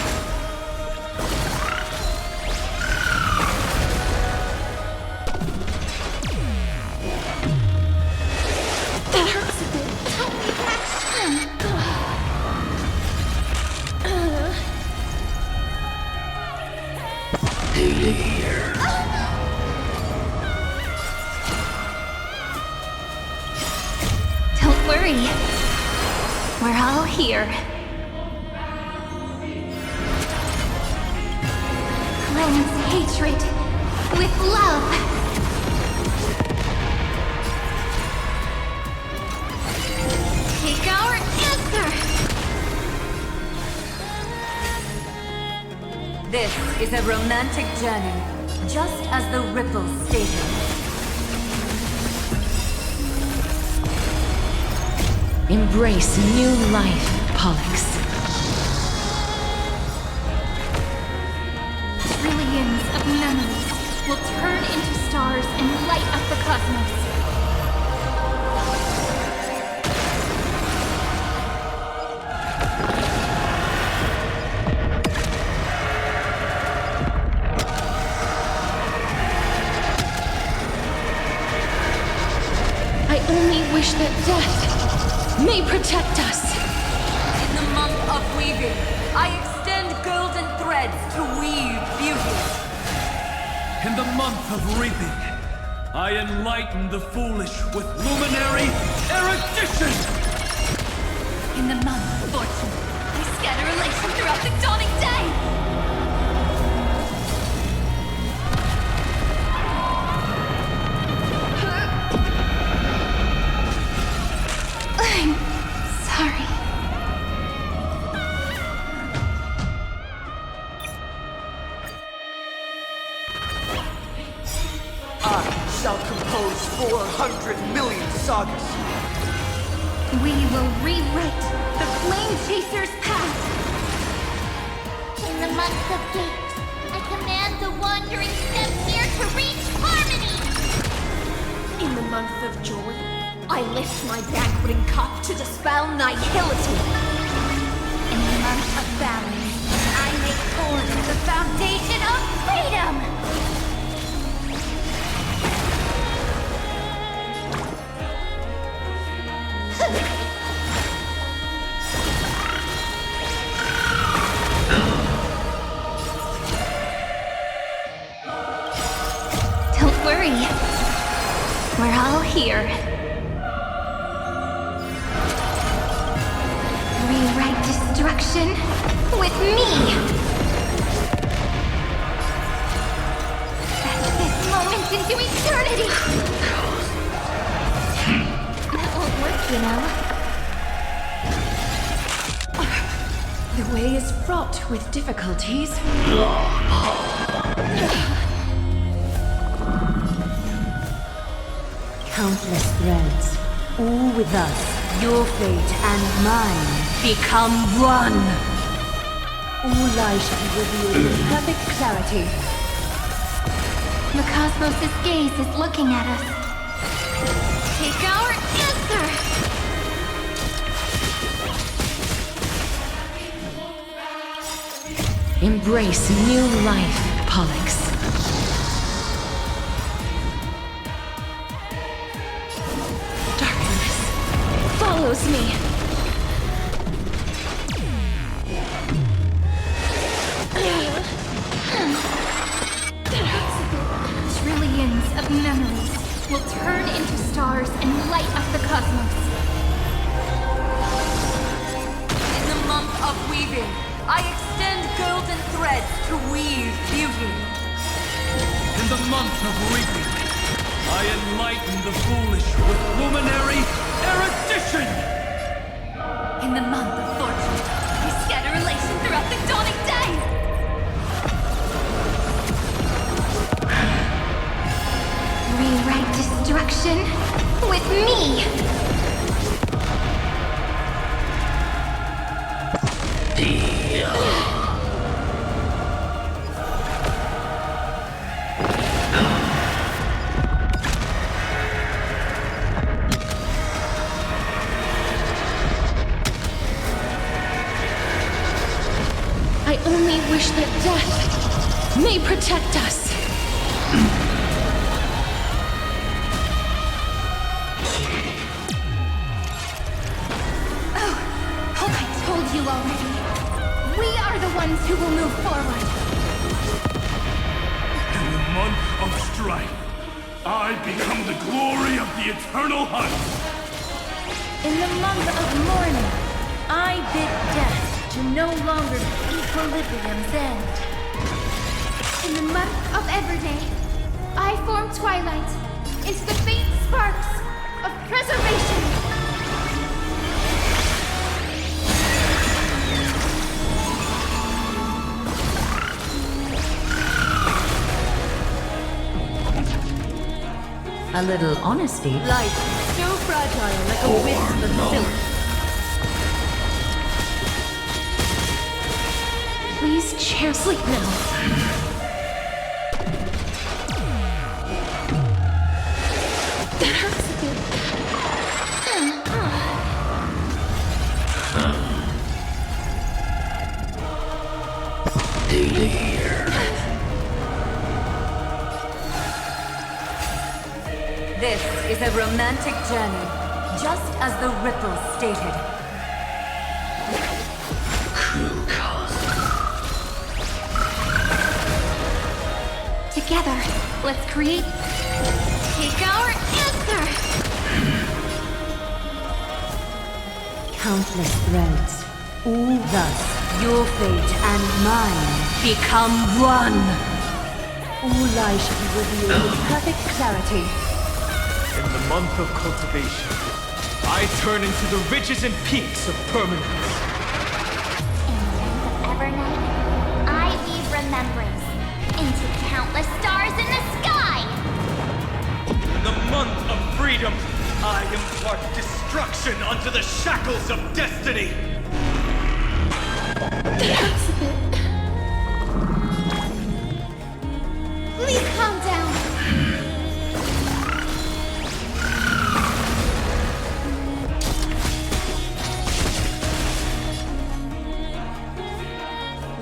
S7: It hurts a bit. Help me back in.
S6: Don't worry. We're all here. Cleanse hatred with love. Take our answer.
S21: This is a romantic journey, just as the ripples stated.
S16: Embrace new life, Pollux.
S6: Trillions of memories will turn into stars and light up the cosmos.
S16: I only wish that death may protect us.
S21: In the month of weaving, I extend golden threads to weave beauty.
S13: In the month of reaping, I enlighten the foolish with luminary erudition!
S6: In the month of fortune, I scatter elation throughout the dawning day! I'm sorry.
S22: I shall compose 400 million sagas.
S6: We will rewrite the Flame Chaser's path!
S5: In the month of hate, I command the wandering steps here to reach harmony!
S3: In the month of joy, I lift my banqueting cup to dispel nihility.
S1: In the month of balance, I make order the foundation of freedom!
S6: Don't worry. We're all here. Rewrite destruction with me! That's this moment into eternity! That won't work, you know.
S16: The way is fraught with difficulties.
S21: Countless threads, all with us, your fate and mine, become one. All lies shall be revealed with perfect clarity.
S6: The cosmos' gaze is looking at us. Take our answer!
S16: Embrace new life, Pollux. Darkness follows me.
S6: Trillions of memories will turn into stars and light up the cosmos.
S17: In the month of weaving, I extend golden threads to weave beauty.
S13: In the month of reaping, I enlighten the foolish with luminary erudition!
S6: In the month of fortune, we scatter elation throughout the dawning day! Rewrite destruction with me!
S16: I only wish that death may protect us.
S6: You already. We are the ones who will move forward.
S13: In the month of strife, I become the glory of the eternal hunt.
S16: In the month of mourning, I bid death to no longer be equilibrium's end.
S20: In the month of Everday, I form twilight into the faint sparks of preservation.
S17: A little honesty.
S21: Life, so fragile like a wisp of silk.
S16: Please chair sleep now. That hurts a bit.
S17: This is a romantic journey, just as the Ripple stated.
S6: Together, let's create... Take our answer!
S21: Countless threads. All thus, your fate and mine become one. All lies shall be revealed with perfect clarity.
S23: In the month of cultivation, I turn into the ridges and peaks of permanence.
S5: Evernight, I weave remembrance into countless stars in the sky!
S23: In the month of freedom, I impart destruction unto the shackles of destiny!
S20: That's a bit. Please calm down.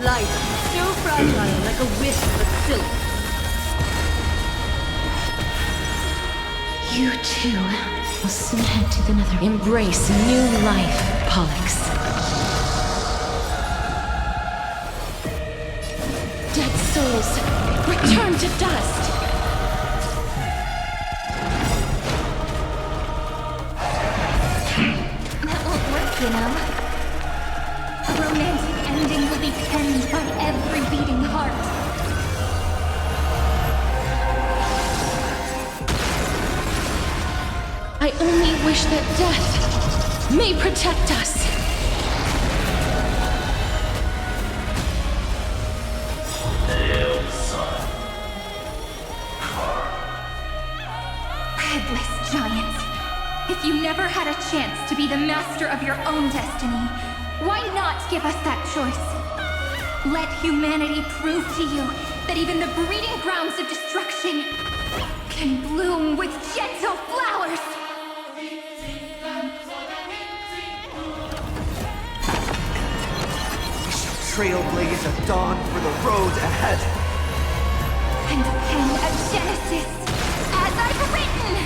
S21: Life, so fragile like a wisp of silk.
S16: You too will soon head to the nether. Embrace new life, Pollux. Dead souls, return to dust!
S6: That won't work, you know. A romantic ending will be penned by every beating heart.
S16: I only wish that death may protect us.
S6: Headless giants. If you never had a chance to be the master of your own destiny, why not give us that choice? Let humanity prove to you that even the breeding grounds of destruction can bloom with gentle flowers!
S23: We shall
S22: trailblaze a dawn for the road ahead.
S6: And the pen of Genesis, as I've written!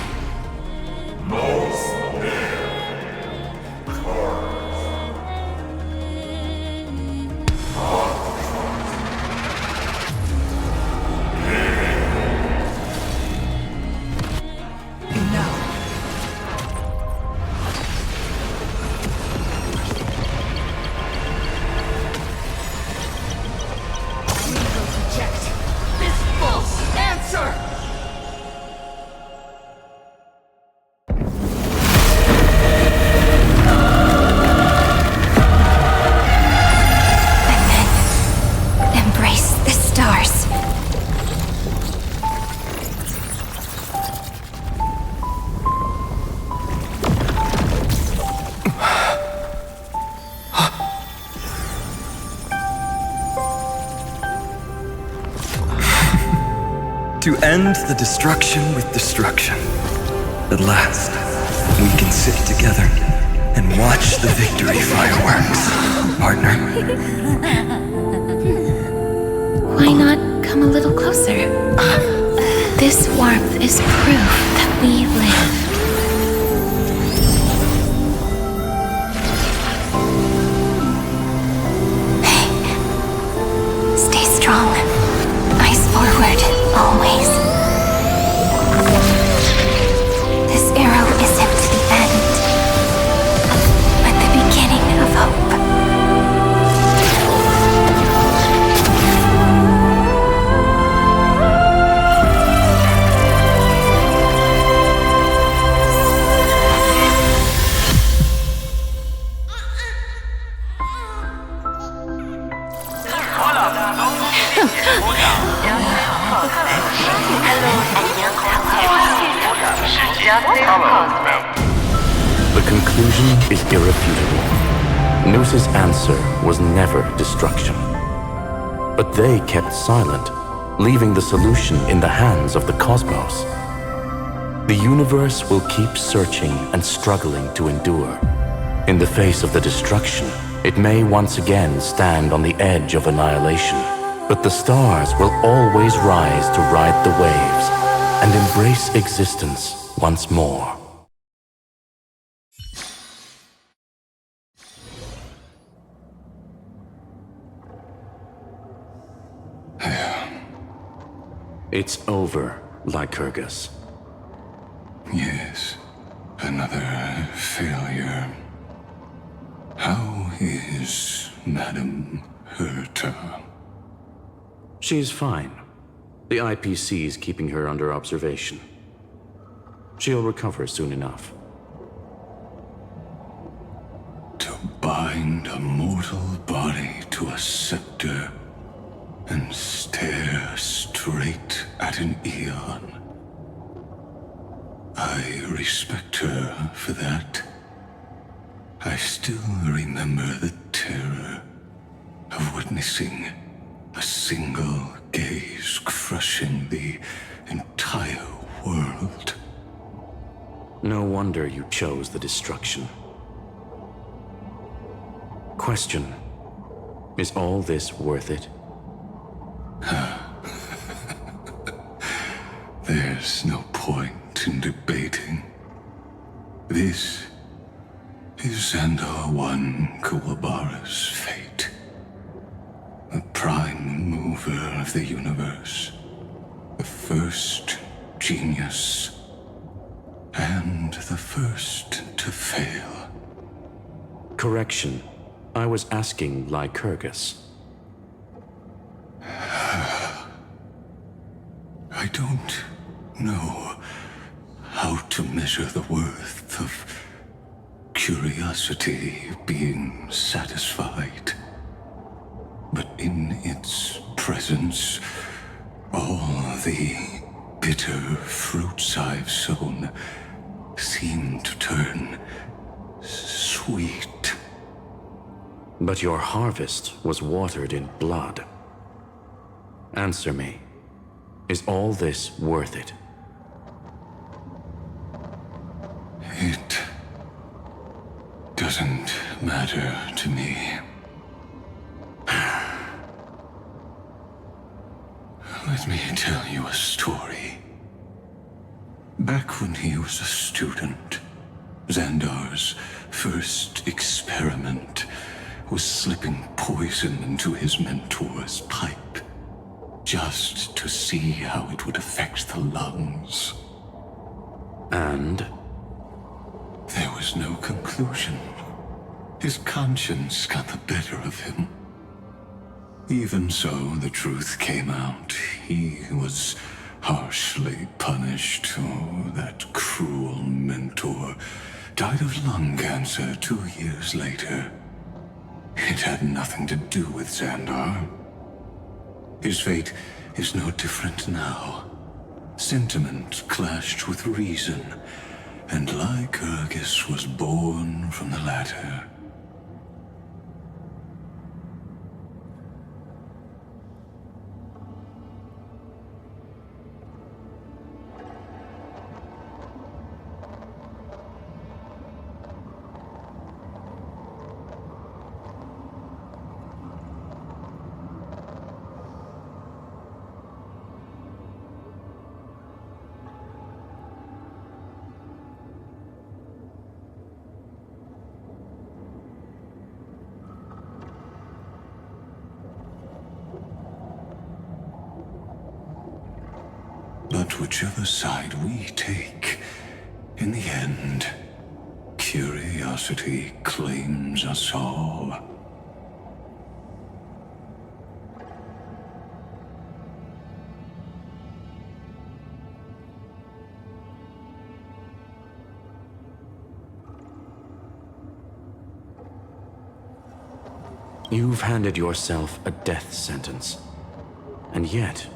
S22: To end the destruction with destruction. At last, we can sit together and watch the victory fireworks, partner.
S16: Why not come a little closer? This warmth is proof that we live. Stay strong. Eyes forward, always. This arrow isn't the end, but the beginning of hope.
S8: The conclusion is irrefutable. Noos's answer was never destruction. But they kept silent, leaving the solution in the hands of the cosmos. The universe will keep searching and struggling to endure. In the face of the destruction, it may once again stand on the edge of annihilation. But the stars will always rise to ride the waves and embrace existence once more. It's over, Lycurgus.
S9: Yes, another failure. How is Madame Herta?
S8: She's fine. The IPC is keeping her under observation. She'll recover soon enough.
S9: To bind a mortal body to a scepter and stare straight at an eon. I respect her for that. I still remember the terror of witnessing a single gaze crushing the entire world.
S8: No wonder you chose the destruction. Question: is all this worth it?
S9: There's no point in debating. This is Xandar One Kuwabara's fate. The prime mover of the universe. The first genius. And the first to fail.
S8: Correction. I was asking Lycurgus.
S9: I don't know how to measure the worth of curiosity being satisfied. But in its presence, all the bitter fruits I've sown seem to turn sweet.
S8: But your harvest was watered in blood. Answer me. Is all this worth it?
S9: It doesn't matter to me. Let me tell you a story. Back when he was a student, Xandar's first experiment was slipping poison into his mentor's pipe, just to see how it would affect the lungs.
S8: And?
S9: There was no conclusion. His conscience got the better of him. Even so, the truth came out. He was harshly punished. Oh, that cruel mentor died of lung cancer 2 years later. It had nothing to do with Xandar. His fate is no different now. Sentiment clashed with reason, and Lycurgus was born from the latter. But whichever side we take, in the end, curiosity claims us all.
S8: You've handed yourself a death sentence. And yet,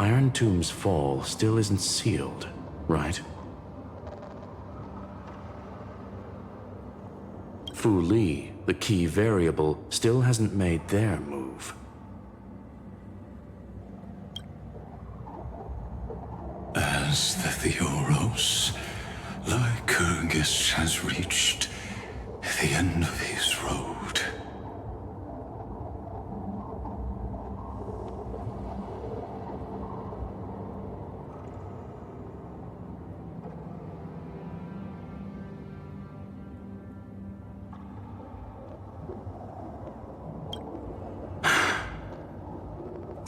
S8: Iron Tomb's fall still isn't sealed, right? Fu Li, the key variable, still hasn't made their move.
S9: As the Theoros, Lycurgus has reached the end of his road.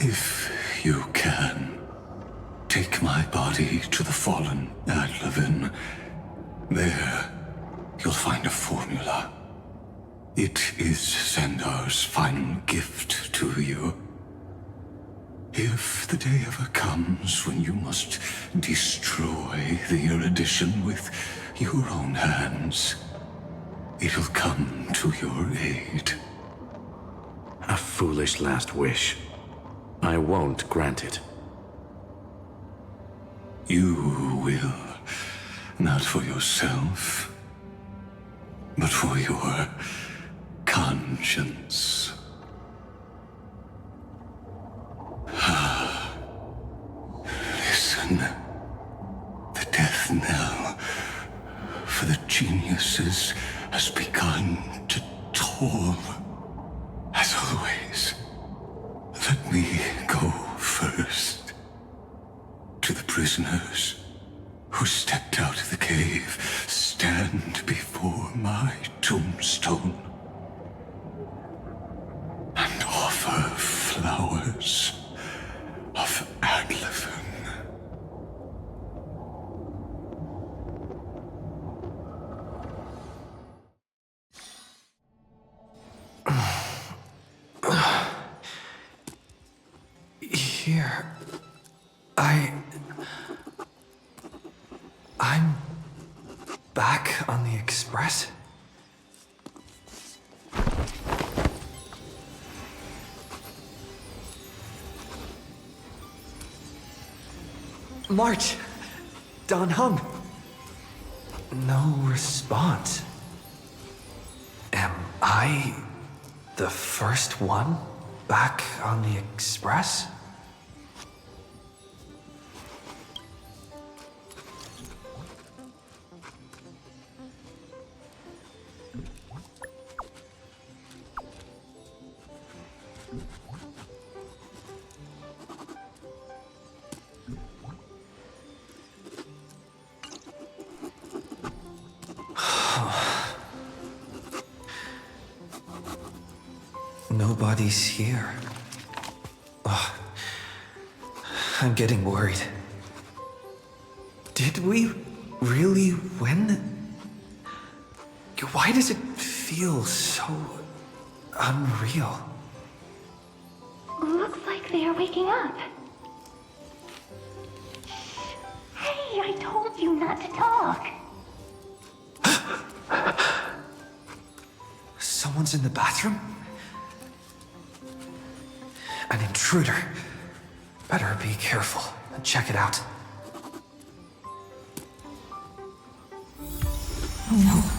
S9: If you can, take my body to the fallen Adlevin. There, you'll find a formula. It is Xandar's final gift to you. If the day ever comes when you must destroy the erudition with your own hands, it'll come to your aid.
S8: A foolish last wish. I won't grant it.
S9: You will. Not for yourself, but for your conscience. Listen. The death knell for the geniuses has begun to toll. As always, let me go first. To the prisoners who stepped out of the cave, stand before my tombstone and offer flowers of Adlevin.
S22: Here, I'm back on the Express? March! Dan Heng! No response. Am I the first one back on the Express? nobody's here. Ugh. I'm getting worried. Did we really win? Why does it feel so unreal?
S1: Looks like they are waking up. Hey, I told you not to talk.
S22: Someone's in the bathroom? An intruder. Better be careful and check it out.
S16: No.